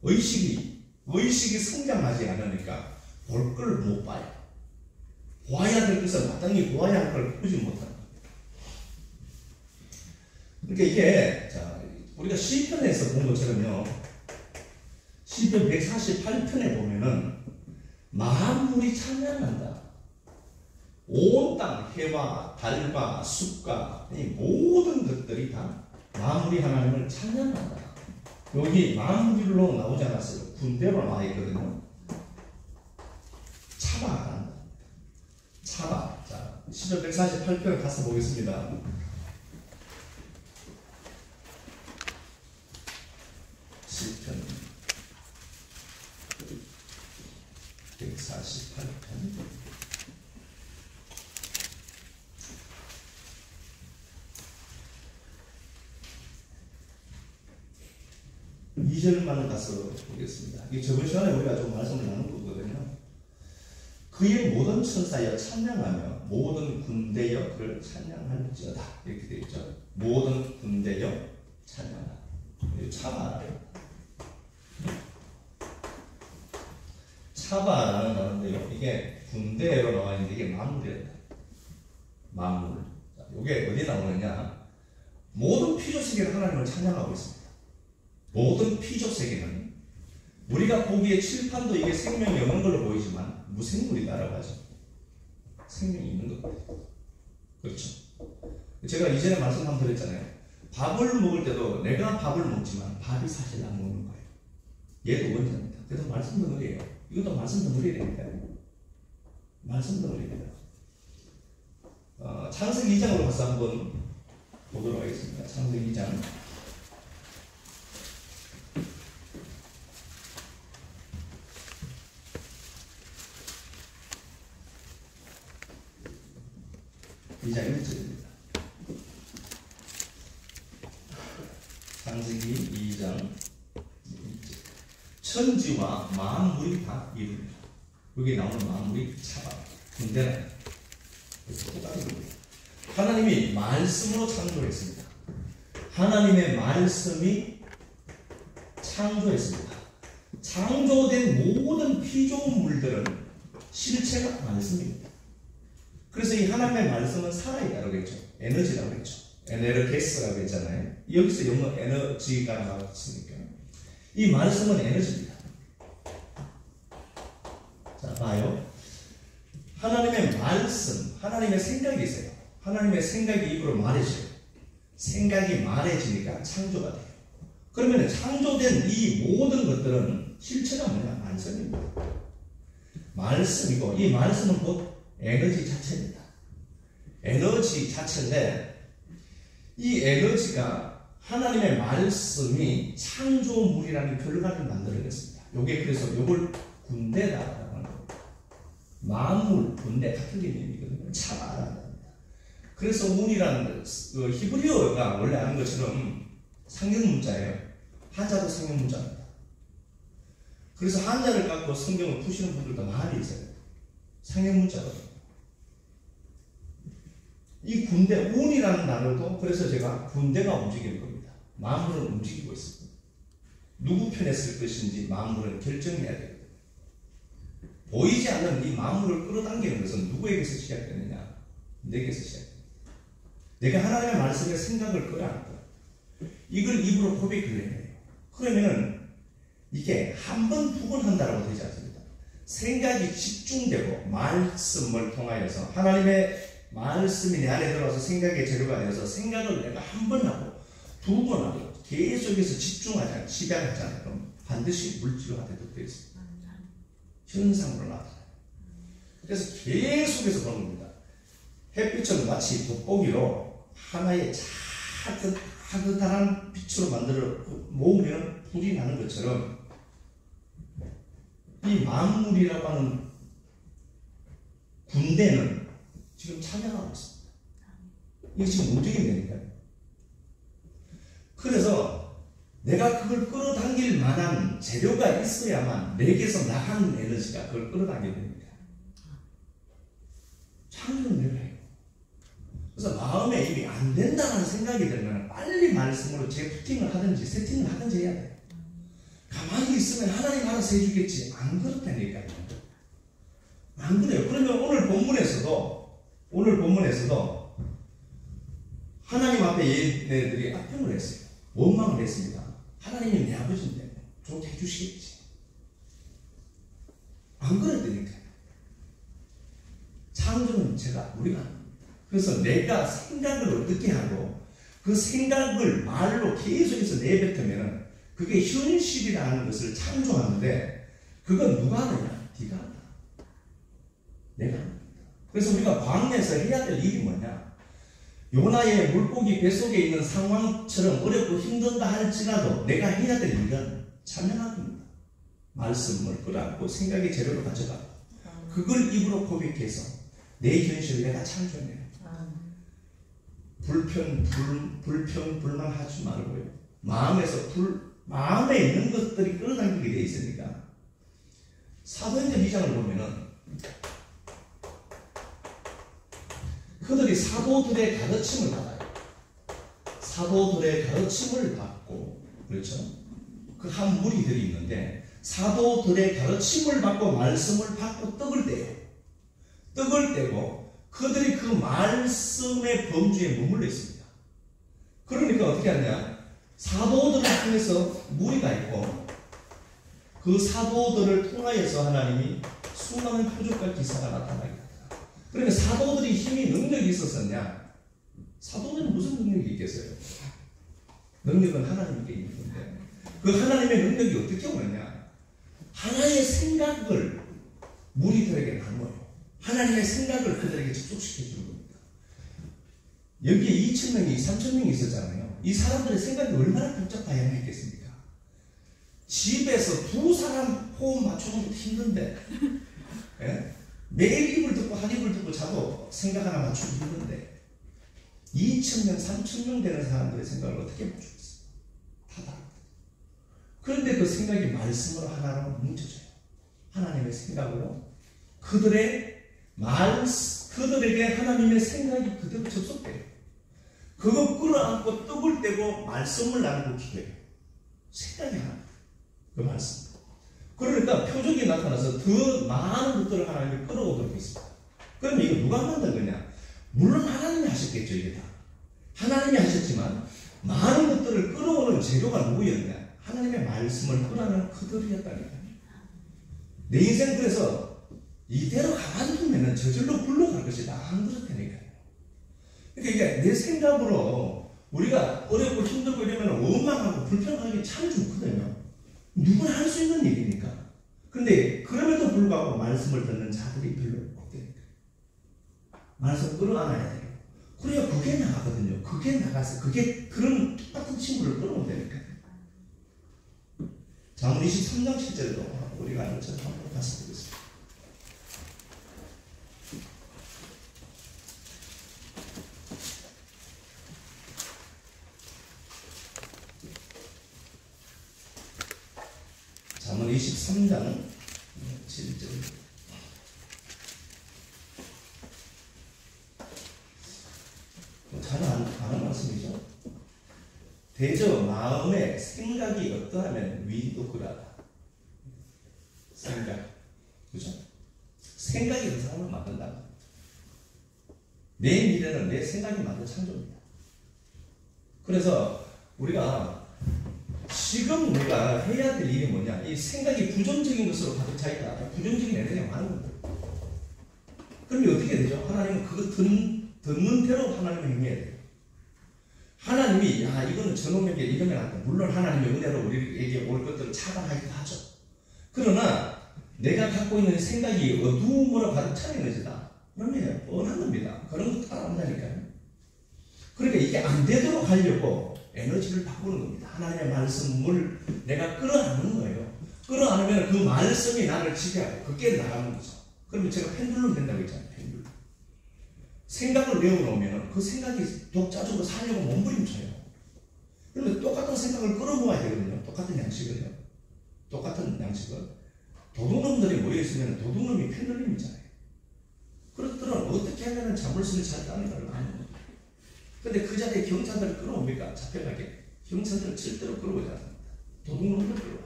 거예요. 의식이 성장하지 않으니까 볼 걸 못 봐요. 보아야 될 것을 마땅히 보아야 할 걸 보지 못하는 거예요. 그러니까 이게 우리가 시편에서 본 것처럼요. 시편 148편에 보면은 만물이 찬양한다. 온 땅, 해와 달과 숲과 이 모든 것들이 다 만물이 하나님을 찬양한다. 여기 만물로 나오지 않았어요. 군대로 나와 있거든요. 차바가 한다. 차바. 자, 시편 148편 가서 보겠습니다. 시편 148편 2절만 가서 보겠습니다. 이게 저번 시간에 우리가 좀 말씀을 나눈 거거든요. 그의 모든 천사여 찬양하며 모든 군대여 그를 찬양할지어다. 이렇게 되어 있죠. 모든 군대여 찬양하라. 차바라요. 차바라는 단어인데요. 이게 군대로 나와 있는데 이게 만물이다. 만물. 이게 어디 나오느냐? 모든 피조 세계는 하나님을 찬양하고 있습니다. 모든 피조 세계는 우리가 보기에 칠판도 이게 생명이 없는 걸로 보이지만 무생물이다라고 하죠. 생명이 있는 것 같아요. 그렇죠. 제가 이전에 말씀 한번 드렸잖아요. 밥을 먹을 때도 내가 밥을 먹지만 밥이 사실 안 먹는 거예요. 얘도 원자입니다. 그래서 말씀 덩어리예요. 이것도 말씀 덩어리야 됩니다. 말씀 덩어리입니다. 창세기 2장으로 가서 한번 보도록 하겠습니다. 창세기 2장 2장 1절입니다. 창세기 2장 1절. 천지와 만물이 다 이루리라. 여기 나오는 만물이 차바, 군대라. 하나님이 말씀으로 창조했습니다. 하나님의 말씀이 창조했습니다. 창조된 모든 피조물들은 실체가 말씀입니다. 그래서 이 하나님의 말씀은 살아있다고 했죠. 에너지라고 했죠. 에너게스라고 했잖아요. 여기서 영어 에너지가 나왔으니까. 이 말씀은 에너지입니다. 자, 봐요. 하나님의 말씀, 하나님의 생각이 있어요. 하나님의 생각이 입으로 말해져요. 생각이 말해지니까 창조가 돼요. 그러면 창조된 이 모든 것들은 실체가 뭐냐? 말씀입니다. 말씀이고, 이 말씀은 곧 에너지 자체입니다. 에너지 자체인데, 이 에너지가 하나님의 말씀이 창조물이라는 결과를 만들어냈습니다. 요게 그래서 요걸 군대다라고 하는 만물, 군대 같은 개념이거든요. 잘 알아야 됩니다. 그래서 운이라는 그 히브리어가 원래 아는 것처럼 상형 문자예요. 한자도 상형 문자입니다. 그래서 한자를 갖고 성경을 푸시는 분들도 많이 있어요. 상형 문자거든요. 이 군대, 운이라는 단어도 그래서 제가 군대가 움직이는 겁니다. 만물은 움직이고 있습니다. 누구 편에 쓸 것인지 만물은 결정해야 되거든요. 보이지 않는 이 만물을 끌어당기는 것은 누구에게서 시작되느냐? 내게서 시작됩니다. 내가 하나님의 말씀에 생각을 끌어안고 이걸 입으로 고백을 해요. 그러면은 이게 한 번, 두 번 한다라고 되지 않습니다. 생각이 집중되고 말씀을 통하여서 하나님의 말씀이 내 안에 들어와서 생각의 재료가 되어서 생각을 내가 한 번 하고 두 번 하고 계속해서 집중하지, 집약하지 않아요. 그럼 반드시 물질화되도록 되어 있습니다. 현상으로 나타나요. 그래서 계속해서 보는 겁니다. 햇빛은 마치 돋보기로 하나의 따뜻한 빛으로 만들어 모으면 불이 나는 것처럼 이 만물이라고 하는 군대는 지금 찬양하고 있습니다. 이게 지금 움직인다니까요. 그래서 내가 그걸 끌어당길 만한 재료가 있어야만 내게서 나가는 에너지가 그걸 끌어당기게 됩니다. 창조는 내가 해요. 그래서 마음에 이미 안 된다는 생각이 들면 빨리 말씀으로 재부팅을 하든지 세팅을 하든지 해야 돼요. 가만히 있으면 하나님 알아서 해주겠지. 안 그렇다니까요. 안 그래요. 그러면 오늘 본문에서도 하나님 앞에 얘네들이 악평을 했어요. 원망을 했습니다. 하나님이 내 아버지인데 좋게 해주시겠지. 안 그랬다니까요. 창조는 우리가 합니다. 그래서 내가 생각을 어떻게 하고 그 생각을 말로 계속해서 내뱉으면 그게 현실이라는 것을 창조하는데 그건 누가 하느냐? 네가 한다. 내가 합니다. 그래서 우리가 광야에서 해야 될 일이 뭐냐? 요나의 물고기 뱃속에 있는 상황처럼 어렵고 힘든다 할지라도 내가 해야 될 일은 찬양하는 겁니다. 말씀을 끌어안고 생각의 재료로 가져가고 그걸 입으로 고백해서 내 현실을 내가 창조해내요. 불평불만하지 말고요. 마음에 있는 것들이 끌어당기게 되어 있으니까 사도행전 2장을 보면은 그들이 사도들의 가르침을 받아요. 사도들의 가르침을 받고, 그렇죠? 그 한 무리들이 있는데 사도들의 가르침을 받고 말씀을 받고 떡을 떼요. 떡을 떼고 그들이 그 말씀의 범주에 머물러 있습니다. 그러니까 어떻게 하냐? 사도들을 통해서 무리가 있고 그 사도들을 통하여서 하나님이 수많은 표적과 기사가 나타나게 합니다. 그러니까 사도들이 힘이 능력이 있었었냐? 사도들은 무슨 능력이 있겠어요? 능력은 하나님께 있는 건데 그 하나님의 능력이 어떻게 오느냐? 하나의 생각을 무리들에게 나눠요. 하나님의 생각을 그들에게 접촉시켜 주는 겁니다. 여기에 2,000명이 3,000명이 있었잖아요. 이 사람들의 생각이 얼마나 복잡 다양했겠습니까? 집에서 두 사람 호흡 맞추는 것도 힘든데 예? 매일 입을 듣고 한 입을 듣고 자도 생각 하나 맞추기 힘든데 2,000명, 3,000명 되는 사람들의 생각을 어떻게 맞추겠어요? 다 다릅니다. 그런데 그 생각이 말씀으로 하나로 뭉쳐져요. 하나님의 생각으로 그들에게 하나님의 생각이 그대로 접속돼요. 그거 끌어안고 떡을 떼고 말씀을 나누고 기도해요. 생각이 하나. 그 말씀. 그러니까 표적이 나타나서 더 많은 것들을 하나님이 끌어오도록 했습니다. 그럼 이거 누가 만든 거냐? 물론 하나님이 하셨겠죠, 이게 다. 하나님이 하셨지만 많은 것들을 끌어오는 재료가 누구였냐? 하나님의 말씀을 끌어내는 그들이었다니까요. 내 인생 그래서 이대로 가만두면 저절로 굴러갈 것이다. 안 그렇다니까요. 그러니까 이게 내 생각으로 우리가 어렵고 힘들고 이러면 원망하고 불평하기 참 좋거든요. 누구나 할 수 있는 일이니까. 근데 그럼에도 불구하고 말씀을 듣는 자들이 별로 없다니까. 말씀 끌어안아야 돼요. 그래야 그게 나가거든요. 그게 나가서 그런 똑같은 친구를 끌어온다니까요. 잠언 23장 7절도 우리가 아는 것처럼 한번 말씀드리겠습니다. 3장 7절. 잘 아는 말씀이죠. 대저 마음의 생각이 어떠하면 위도 그러하다. 생각. 그죠? 생각이 그 사람을 만든다. 내 미래는 내 생각이 만든 창조입니다. 그래서 우리가 지금 내가 해야 될 일이 뭐냐? 이 생각이 부정적인 것으로 가득 차 있다. 부정적인 애들이 많은 겁니다. 그러면 어떻게 되죠? 하나님은 그거 듣는 대로 하나님을 행해야 돼요. 하나님이 이거는 저놈에게 이러면 안 돼. 물론 하나님의 은혜로 우리에게 올 것들을 차단하기도 하죠. 그러나 내가 갖고 있는 생각이 어두움으로 가득 차 있는 것이다. 그러면 뻔한 겁니다. 그런 거 따라한다니까요. 그러니까 이게 안 되도록 하려고 에너지를 바꾸는 겁니다. 하나님의 말씀을 내가 끌어안는 거예요. 끌어안으면 그 말씀이 나를 지배하고 그게 나가는 거죠. 그러면 제가 펜듈럼 된다고 했잖아요. 펜듈럼. 생각을 내어놓으면 그 생각이 독자적으로 살려고 몸부림쳐요. 그런데 똑같은 생각을 끌어모아야 되거든요. 똑같은 양식을요. 똑같은 양식을. 도둑놈들이 모여있으면 도둑놈이 펜듈럼이잖아요. 그렇더라도 어떻게 하면 자물쇠를 잘 따는 걸 아는 거예요. 근데 그 자리에 경찰들을 끌어옵니까? 잡혀가게. 경찰들을 절대로 끌어오지 않습니다. 도둑놈들 끌어와요.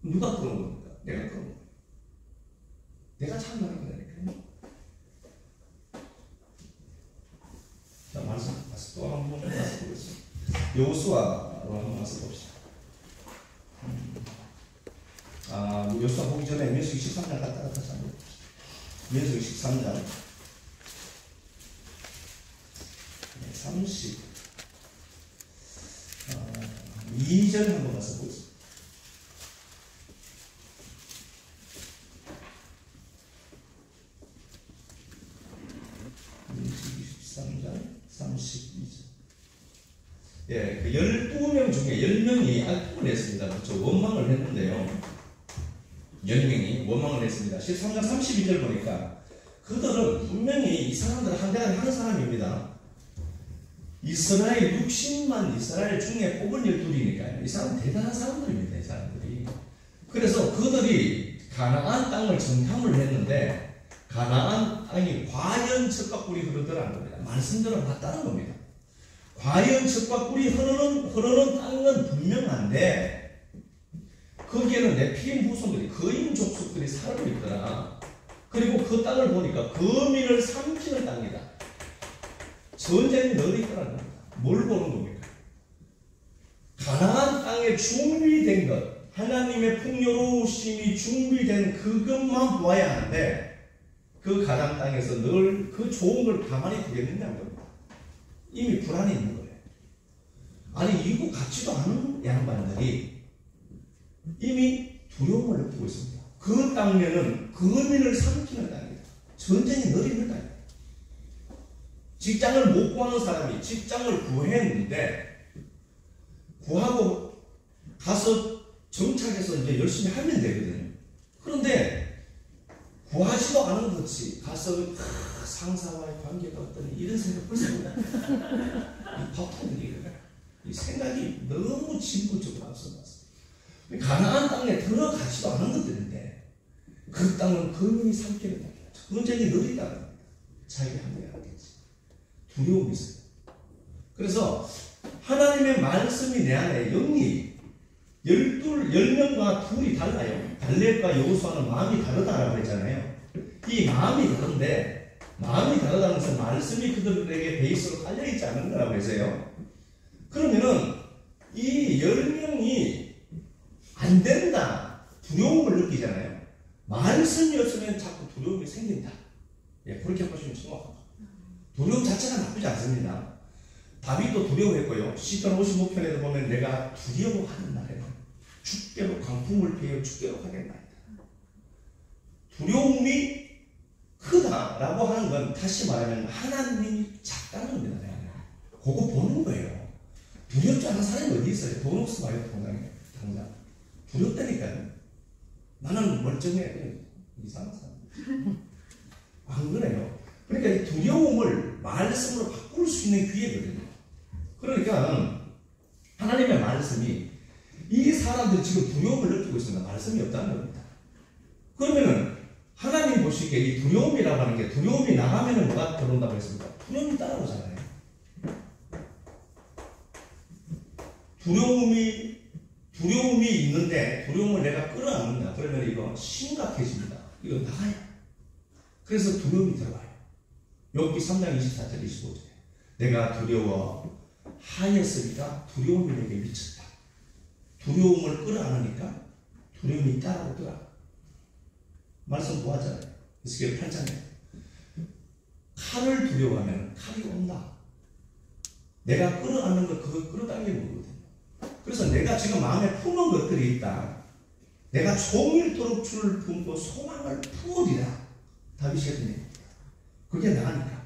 누가 끌어온 겁니까? 내가 끌어온 거예요. 내가 참여하는 거니까요. 자, 말씀 다시 또 한 번 가서 보겠습니다. 여호수아로 한번 가서 봅시다. 여호수아 보기 전에 민수기 13장 갔다가 다시 한번 봅시다. 민수기 13장 32절 한번 가서 보겠습니다. 민수기 13장 32절. 예, 그 12명 중에 10명이 악행을 했습니다. 그렇죠? 원망을 했는데요. 10명이 원망을 했습니다. 13장 32절 보니까 그들은 분명히 이 사람들은 한대한 한 사람입니다. 이스라엘 60만 이스라엘 중에 뽑은 12이니까요. 이 사람은 대단한 사람들입니다. 이 사람들이. 그래서 그들이 가나안 땅을 정탐을 했는데 가나안 땅이 과연 젖과 꿀이 흐르더라는 겁니다. 말씀대로 맞다는 겁니다. 과연 젖과 꿀이 흐르는 땅은 분명한데 거기에는 네피림 후손들이 거인 족속들이 살고 있더라. 그리고 그 땅을 보니까 거민을 삼키는 땅이다. 전쟁이 널리 있더라는 겁니다. 뭘 보는 겁니까? 가나안 땅에 준비된 것, 하나님의 풍요로우심이 준비된 그것만 보아야 하는데 그 가나안 땅에서 늘 그 좋은 걸 가만히 보겠느냐는 겁니다. 이미 불안이 있는 거예요. 아니 이거 같지도 않은 양반들이 이미 두려움을 느끼고 있습니다. 그 땅에는 거민을 삼키는 땅이다. 전쟁이 늘 있는 땅이다. 직장을 못 구하는 사람이 직장을 구했는데 구하고 가서 정착해서 이제 열심히 하면 되거든요. 그런데 구하지도 않은 것이 가서 상사와의 관계가 어떠니 이런 생각 벌써 이 파탄들이 이 생각이 너무 진보적으로 앞서갔어요. 가나안 땅에 들어가지도 않은 것들인데 그 땅은 거민이 삼키는 땅이다. 전쟁이 늘 있다는 겁니다. 자기 함에 하겠지. 두려움이 있어요. 그래서 하나님의 말씀이 내 안에 영리 10명과 둘이 달라요. 갈렙과 여호수아는 마음이 다르다라고 했잖아요. 이 마음이 다른데 마음이 다르다는 것은 말씀이 그들에게 베이스로 깔려있지 않은 거라고 해서요. 그러면은 이 10명이 안 된다. 두려움을 느끼잖아요. 말씀이 없으면 자꾸 두려움이 생긴다. 예, 그렇게 보시면 정확합니다. 두려움 자체가 나쁘지 않습니다. 다윗도 두려워했고요. 시편 55편에도 보면 내가 두려워하는 날에는 주께로 광풍을 피해 주께로 가겠나이다. 두려움이 크다라고 하는 건 다시 말하면 하나님이 작다는 겁니다. 그거 보는 거예요. 두렵지 않은 사람이 어디 있어요? 돈 없어 봐요. 당장 두렵다니까요. 나는 멀쩡해. 이상한 사람. 안 그래요. 그러니까 이 두려움을 말씀으로 바꿀 수 있는 기회거든요. 그러니까 하나님의 말씀이 이 사람들이 지금 두려움을 느끼고 있습니다. 말씀이 없다는 겁니다. 그러면은 하나님 보시기에 이 두려움이라고 하는 게, 두려움이 나가면은 뭐가 들어온다고 했습니까? 두려움이 따라오잖아요. 두려움이 있는데 두려움을 내가 끌어안는다. 그러면 이거 심각해집니다. 이거 나가요. 그래서 두려움이 들어와요. 욥기 3장 24절 25절에 내가 두려워 하였으니까 두려움이 내게 미쳤다. 두려움을 끌어안으니까 두려움이 따라오더라. 말씀 뭐하잖아요. 에스겔 8장에 칼을 두려워하면 칼이 온다. 내가 끌어안는 거 그거 끌어당기는 거거든요. 그래서 내가 지금 마음에 품은 것들이 있다. 내가 종일토록 줄을 품고 소망을 품으리라. 다윗이 했던 얘기입니다. 그게 나으니까.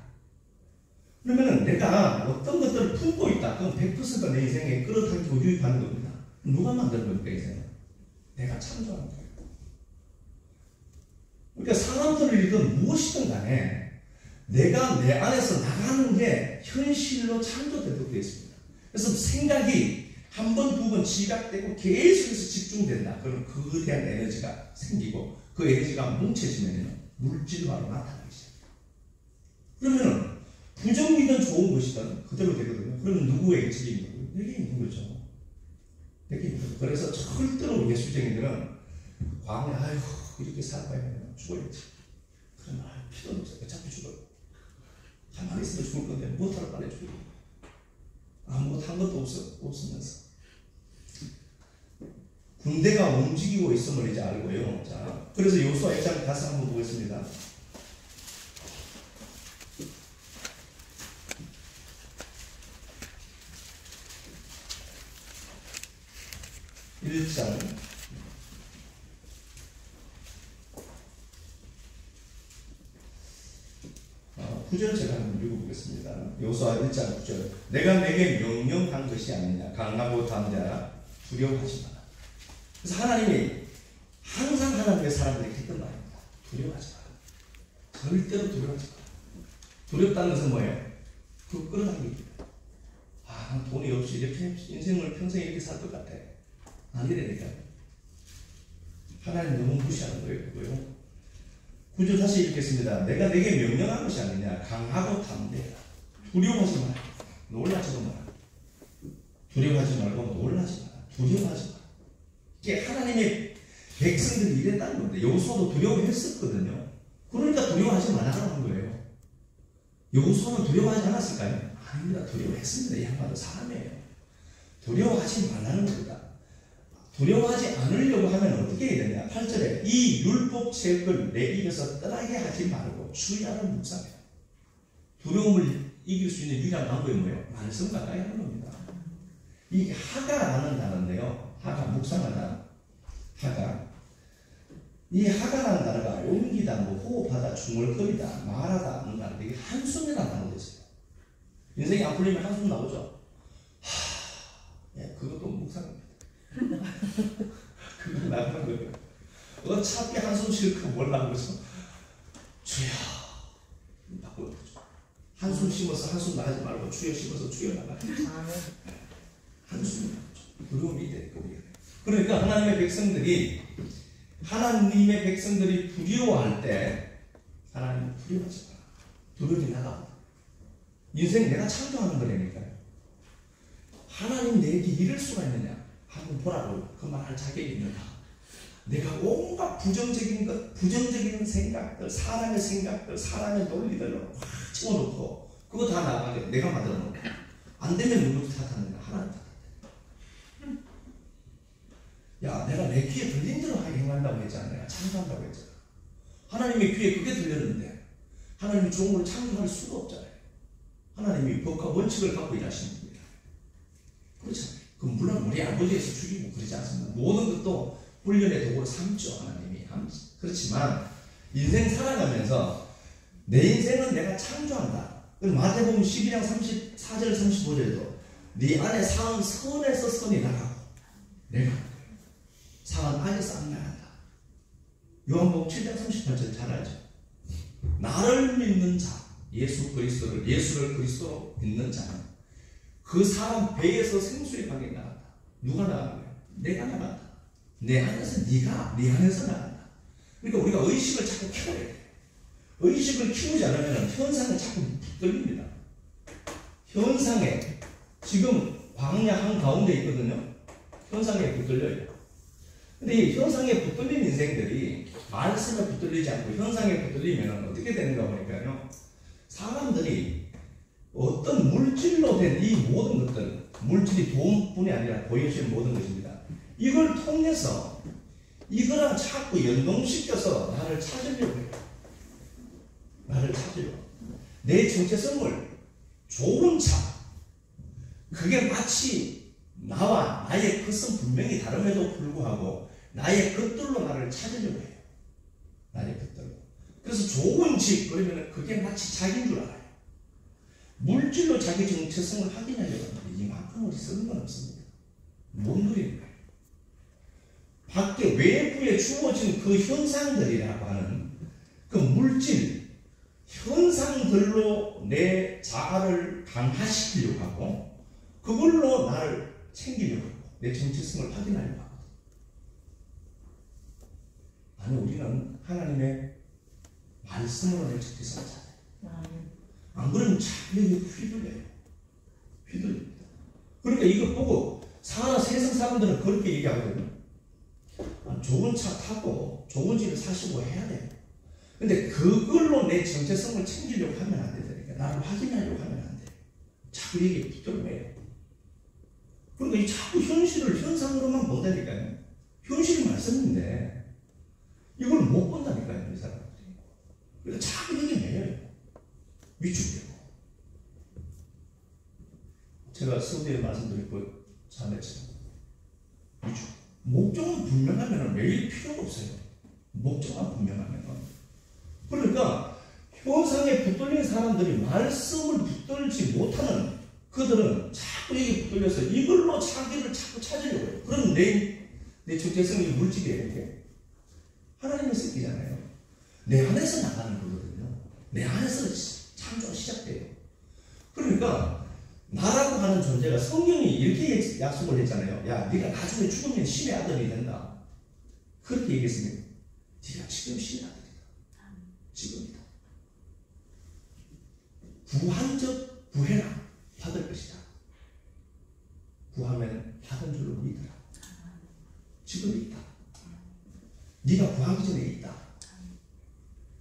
그러면은 내가 어떤 것들을 품고 있다. 그럼 100%내 인생에 끌어당기고 유입하는 겁니다. 누가 만든 겁니까, 인생은? 내가 창조하는 거예요. 그러니까 사람들이든 무엇이든 간에 내가 내 안에서 나가는 게 현실로 창조되도록 되어 있습니다. 그래서 생각이 한 번, 두 번 지각되고 계속해서 집중된다. 그럼 그거에 대한 에너지가 생기고 그 에너지가 뭉쳐지면 물질화로 나타나기 시작해요. 그러면은 부정이든 좋은 것이든 그대로 되거든요. 그러면 누구에게 책임이 있는 거예요? 내게 있는 거죠. 내게 있는 거죠. 그래서 절대로 예수쟁이들은 광야, 아이고 이렇게 살아봐야 되나 죽어야지. 그러면 피도 없어. 어차피 죽어요. 가만히 있으면 죽을 건데 못하러 빨리 죽어요. 아무것도 한 것도 없으면서 군대가 움직이고 있음을 이제 알고요. 자, 그래서 여호수아 1장 다시 한번 보겠습니다. (1장) 9절 제가 한번 읽어보겠습니다. 여호수아 1장 9절 내가 내게 명령한 것이 아니냐 강하고 담대하라 두려워하지 마라. 그래서 하나님이 항상 하나님의 사람들에게 했던 말입니다. 두려워하지 마라. 절대로 두려워하지 마라. 두렵다는 것은 뭐예요? 그거 끌어당깁니다. 아, 돈이 없이 이렇게 인생을 평생 이렇게 살 것 같아. 아니라니까. 하나님 너무 무시하는 거예요. 그거요. 9절 다시 읽겠습니다. 내가 내게 명령한 것이 아니냐 강하고 담대하라. 두려워하지 마라. 놀라지도 마라. 두려워하지 말고 놀라지 마라. 두려워하지 마라. 이게 하나님의 백성들이 이랬다는 건데 여호수아도 두려워했었거든요. 그러니까 두려워하지 말라고 한 거예요. 여호수아는 두려워하지 않았을까요? 아닙니다. 두려워했습니다. 이 양반도 사람이에요. 두려워하지 말라는 겁니다. 두려워하지 않으려고 하면 어떻게 해야 되냐? 8절에 이 율법책을 내 입에서 떠나게 하지 말고 주야를 묵상해. 두려움을 이길 수 있는 유일한 방법이 뭐예요? 말씀 가까이 하는 겁니다. 이 하가라는 단어인데요. 하가, 묵상하다. 하가. 이 하가라는 단어가 옮기다, 호흡하다, 중얼거리다, 말하다 하는 단어인데 이게 한숨이라는 단어가 있어요. 인생이 안 풀리면 한숨 나오죠? 예, 그것도 묵상입니다. 그거 나가는 거예요. 어차피 한숨 쉴 거 몰라고 해서 주여 바꿔보죠. 한숨 쉬면서 한숨 나가지 말고 주여 쉬면서 주여 나가죠. 한숨 두려움이 될 겁니다. 그러니까 하나님의 백성들이 두려워할 때 하나님 두려워하지 마라. 두려움이 나가. 인생 내가 창조하는 거라니까요. 하나님 내게 이럴 수가 있느냐? 한번 보라고 그 말할 자격이 있는가? 내가 온갖 부정적인 생각들, 사람의 생각들, 사람의 논리들로 확 집어넣고 그거 다 나가게 내가 만들어 놓고 안 되면 누구 탓하는가? 하나님 탓한다. 야, 내가 내 귀에 들린 대로 하게 행한다고 했잖아. 내가 창조한다고 했잖아. 하나님의 귀에 그게 들렸는데 하나님이 좋은 걸 창조할 수가 없잖아요. 하나님이 법과 원칙을 갖고 일하시는 겁니다. 그렇잖아요. 그 물론 우리 아버지에서 죽이고 그러지 않습니다. 모든 것도 훈련의 도구로 삼죠. 하나님이. 그렇지만 인생 살아가면서 내 인생은 내가 창조한다. 마태복음 12장 34절 35절에도 네 안에 상은 선에서 선이 나가고 내가 상은 안에서 안 나간다. 요한복음 7장 38절 잘 알죠. 나를 믿는 자, 예수를 그리스도로 믿는 자는 그 사람 배에서 생수의 강이 나간다. 누가 나가는 거야? 내가 나간다. 내 안에서 네 안에서 나간다. 그러니까 우리가 의식을 자꾸 키워야 돼요. 의식을 키우지 않으면 현상은 자꾸 붙들립니다. 현상에 지금 광야 한가운데 있거든요. 현상에 붙들려요. 근데 이 현상에 붙들린 인생들이 말씀에 붙들리지 않고 현상에 붙들리면 어떻게 되는가 보니까요. 사람들이 어떤 물질로 된 이 모든 것들, 물질이 돈뿐이 아니라 보여지는 모든 것입니다. 이걸 통해서 이거랑 자꾸 연동시켜서 나를 찾으려고 해요. 나를 찾으려고. 내 정체성을 좋은 차, 그게 마치 나와 나의 것은 분명히 다름에도 불구하고 나의 것들로 나를 찾으려고 해요. 나의 것들로. 그래서 좋은 집, 그러면 그게 마치 자기인 줄 알아요. 물질로 자기 정체성을 확인하려고 하는데 이만큼 우리 쓰는 건 없습니다. 못 누리는 거예요. 밖에 외부에 주어진 그 현상들이라고 하는 그 물질, 현상들로 내 자아를 강화시키려고 하고 그걸로 나를 챙기려고 하고 내 정체성을 확인하려고 하거든. 아니 우리는 하나님의 말씀으로 내 정체성을 찾아요. 안 그러면 자꾸 휘둘려요. 휘둘립니다. 그러니까 이거 보고 세상 사람들은 그렇게 얘기하거든요. 좋은 차 타고 좋은 집을 사시고 해야 돼요. 근데 그걸로 내 정체성을 챙기려고 하면 안 되니까 나를 확인하려고 하면 안 돼요. 자꾸 이게 붙들어매요. 그러니까 이 자꾸 현실을 현상으로만 본다니까요. 현실이 말씀인데 이걸 못 본다니까요, 이 사람들이. 그래서 자꾸 이게 매여요. 위축되고. 제가 서두에 말씀드렸고 자매처럼 위축. 목적은 분명하면 매일 필요가 없어요. 목적만 분명하면. 그러니까 현상에 붙들린 사람들이 말씀을 붙들지 못하는 그들은 자꾸 이게 붙들려서 이걸로 자기를 자꾸 찾으려고 해요. 그럼 내 정체성이 물질이에요. 이게 하나님의 새끼잖아요. 내 안에서 나가는 거거든요. 내 안에서 창조가 시작돼요. 그러니까 나라고 하는 존재가 성경이 이렇게 약속을 했잖아요. 야, 네가 나중에 죽으면 신의 아들이 된다. 그렇게 얘기했습니다. 네가 지금 신의 아들이다. 지금이다. 구한적 구해라. 받을 것이다. 구하면 받은 줄로 믿으라. 지금 있다. 네가 구하기 전에 있다.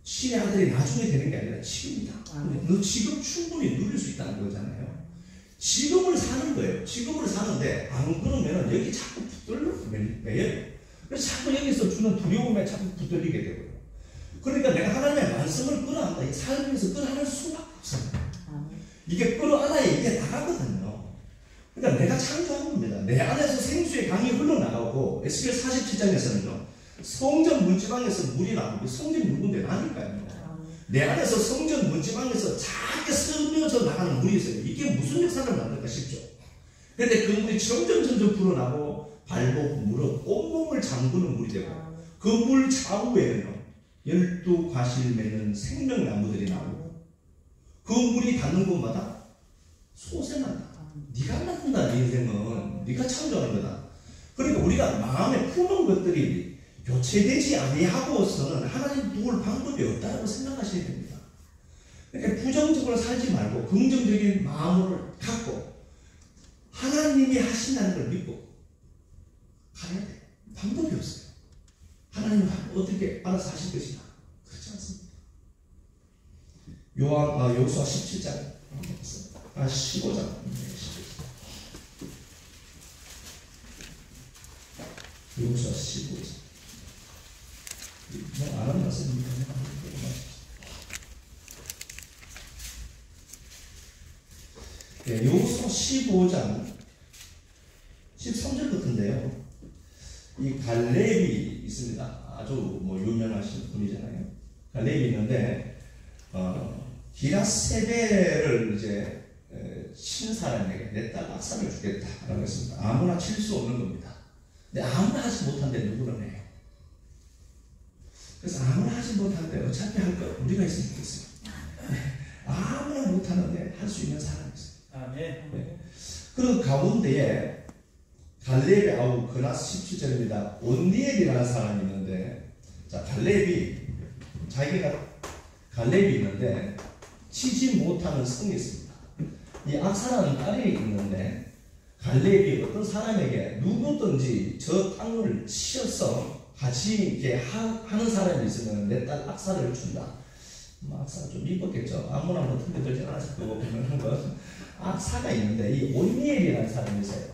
신의 아들이 나중에 되는 게 아니라 지금이다. 너 지금 충분히 누릴 수 있다는 거잖아요. 지금을 사는 거예요. 지금을 사는데 안 그러면 여기 자꾸 매여요. 그래서 자꾸 여기서 주는 두려움에 자꾸 붙들리게 되고요. 그러니까 내가 하나님의 말씀을 끌어안다. 삶에서 끌어안을 수밖에 없어요. 이게 끌어안아야 이게 나가거든요. 그러니까 내가 창조한 겁니다. 내 안에서 생수의 강이 흘러나가고 에스겔 47장에서는요. 성전 문지방에서 물이 나오고 성전이 누군데 나니까요. 내 안에서 성전 문지방에서 작게 스며져 나가는 물이 있어요. 이게 무슨 역사를 만들까 싶죠. 그런데 그 물이 점점 불어나고 발목, 무릎, 온몸을 잠그는 물이 되고 그 물 좌우에는요 12과실 맺는 생명나무들이 나오고 그 물이 닿는 곳마다 소생한다. 네가 만든다. 네 인생은 네가 창조하는 거다. 그러니까 우리가 마음에 품은 것들이 교체되지 아니하고서는 하나님 도울 방법이 없다고 생각하셔야 됩니다. 그러니까 부정적으로 살지 말고 긍정적인 마음을 갖고 하나님이 하신다는 걸 믿고 가야 돼. 방법이 없어요. 하나님은 어떻게 알아서 하실 것이다. 그렇지 않습니다. 여호수아 17장 15장 여호수아 15장 안 하는 말씀입니다. 여호수아 15장 13절 같은데요. 이 갈렙이 있습니다. 아주 유명하신 분이잖아요. 갈렙이 있는데 기라세벨을 이제 친 사람에게 내 딸 악사를 주겠다라고 했습니다. 아무나 칠 수 없는 겁니다. 근데 아무나 하지 못한데 누구는 해요. 그래서 아무나 하지 못하는데 어차피 할 거 우리가 있으면 되겠어요. 아무나 못하는데 할 수 있는 사람이 있어요. 네. 그 가운데에 갈렙의 아우 그나스 17절입니다. 온니엘이라는 사람이 있는데 자, 갈렙이 있는데 치지 못하는 성이 있습니다. 이 악사라는 딸이 있는데 갈렙이 어떤 사람에게 누구든지 저 땅을 치어서 같이 이렇게 하는 사람이 있으면 내 딸 악사를 준다. 악사가 좀 이뻤겠죠. 아무나 뭐 틈에 들지 않았을 거고 보면 거. 악사가 있는데 이 온니엘이라는 사람이 있어요.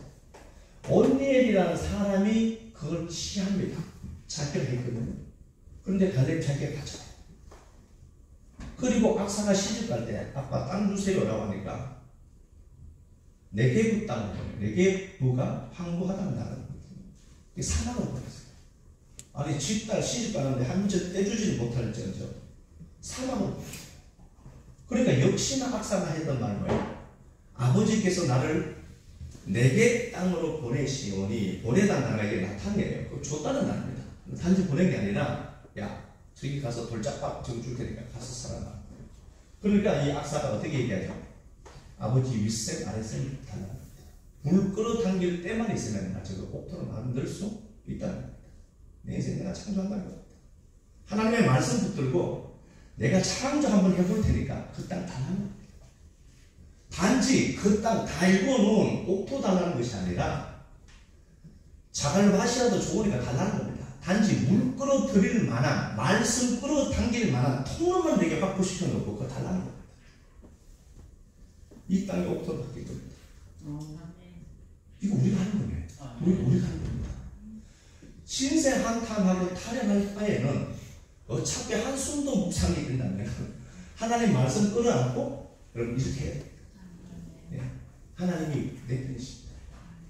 온니엘이라는 사람이 그걸 취합니다. 잡혀가 있거든요. 그런데 갈렙 자기가 가져요. 그리고 악사가 시집갈 때 아빠 땅 주세요라고 하니까 네게부 땅을 보내요. 네게부가 황무하다는 나라거든요. 사막을 보냈어요. 아니 집딸 시집가는데 한 점 떼주지를 못할 정도 사막을 보냈어요. 그러니까 역시나 악사가 했던 말은 뭐예요? 아버지께서 나를 내게 땅으로 보내시오니 보내다 나에게 나타내요. 그거 줬다는 말입니다. 단지 보낸 게 아니라 야 저기 가서 돌짝박 좀 줄 테니까 가서 살아라. 그러니까 이 악사가 어떻게 얘기하죠? 아버지 윗셈 아랫셈 달라는 겁니다. 불 끌어당길 때만 있으면 저거 옥토로 만들 수 있다는 겁니다. 내 인생 내가 창조한다는 겁니다. 하나님의 말씀 붙들고 내가 창조 한번 해볼 테니까 그 땅 달라는 겁니다. 단지 그 땅 달고 놓은 옥토 달라는 것이 아니라 자갈밭이라도 좋으니까 달라는 겁니다. 단지 물 끌어들일 만한 말씀 끌어당길 만한 통로만 내게 확보시켜 놓고 그거 달라는 겁니다. 이 땅이 옥토로 바뀔 겁니다. 이거 우리가 하는 거예요. 우리가 하는 겁니다. 신세 한탄하고 타령할 바에는 어차피 한숨도 묵상이 된다면 하나님 말씀 끌어안고 여러분 이렇게 해야 돼요. 네. 하나님이 내 편이십니다.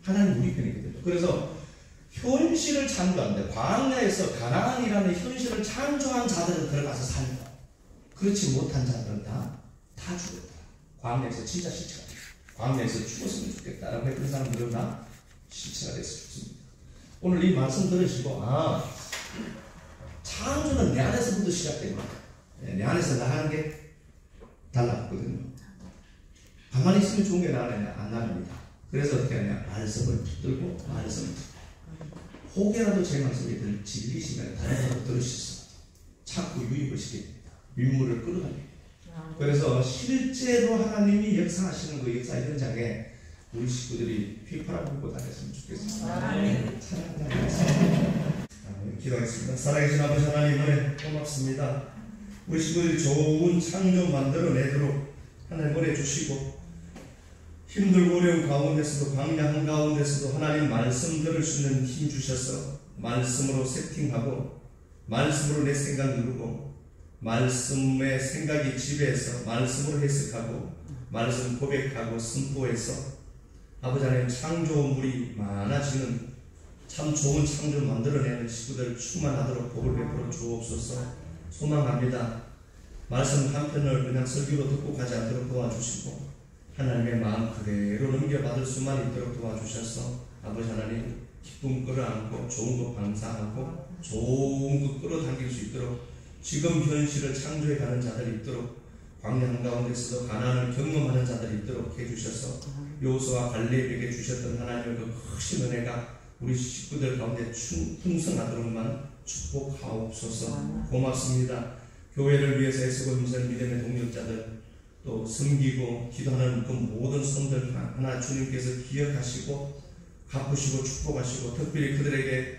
하나님 우리 편이거든요. 그래서 현실을 창조하는데 광야에서 가나안이라는 현실을 창조한 자들은 들어가서 살고 그렇지 못한 자들은 다 죽었다. 광야에서 진짜 시체가 됐다. 광야에서 죽었으면 좋겠다라고 했던 사람들은 다 시체가 돼서 죽습니다. 오늘 이 말씀 들으시고 창조는 내 안에서부터 시작됩니다. 내 안에서 나가는 게 달라붙거든요. 가만히 있으면 좋은 게 나가냐? 안 나갑니다. 그래서 어떻게 하냐? 말씀을 붙들고 말씀을 듣고 혹여라도 제 말씀이 질리시면 다른 사람 들으셔서 자꾸 유입을 시킵니다. 민물을 끌어가게. 그래서 실제로 하나님이 역사하시는 그 역사 현장에 우리 식구들이 휘파람 불고 다녔으면 좋겠습니다. 기도하겠습니다. 살아계신 아버지 하나님 은혜 고맙습니다. 우리 식구들이 좋은 창조 만들어내도록 하나님 은혜 주시고 힘들고 어려운 가운데서도 광야 한가운데서도 하나님 말씀 들을 수 있는 힘 주셔서 말씀으로 세팅하고 말씀으로 내 생각 누르고 말씀의 생각이 지배해서 말씀으로 해석하고 말씀 고백하고 선포해서 아버지 하나님 창조물이 많아지는 참 좋은 창조 만들어내는 식구들 충만하도록 복을 베풀어 주옵소서. 소망합니다. 말씀 한편을 그냥 설교로 듣고 가지 않도록 도와주시고 하나님의 마음 그대로 넘겨받을 수만 있도록 도와주셔서 아버지 하나님 기쁨 끌어안고 좋은 것 감사하고 좋은 것 끌어당길 수 있도록 지금 현실을 창조해가는 자들이 있도록 광야 한가운데서도 가난을 경험하는 자들이 있도록 해주셔서 여호수아와 갈렙에게 주셨던 하나님의 그 크신 은혜가 우리 식구들 가운데 풍성하도록만 축복하옵소서. 고맙습니다. 교회를 위해서 애쓰고 힘쓰는 믿음의 동력자들 또 섬기고 기도하는 그 모든 손들 하나 주님께서 기억하시고 갚으시고 축복하시고 특별히 그들에게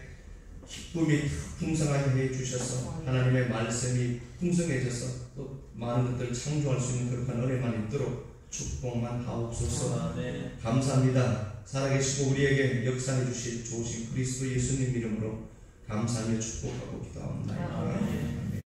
기쁨이 풍성하게 해주셔서 하나님의 말씀이 풍성해져서 또 많은 것들을 창조할 수 있는 그런 은혜만 있도록 축복만 하옵소서. 감사합니다. 살아계시고 우리에게 역사해 주실 좋으신 그리스도 예수님 이름으로 감사하며 축복하고 기도합니다.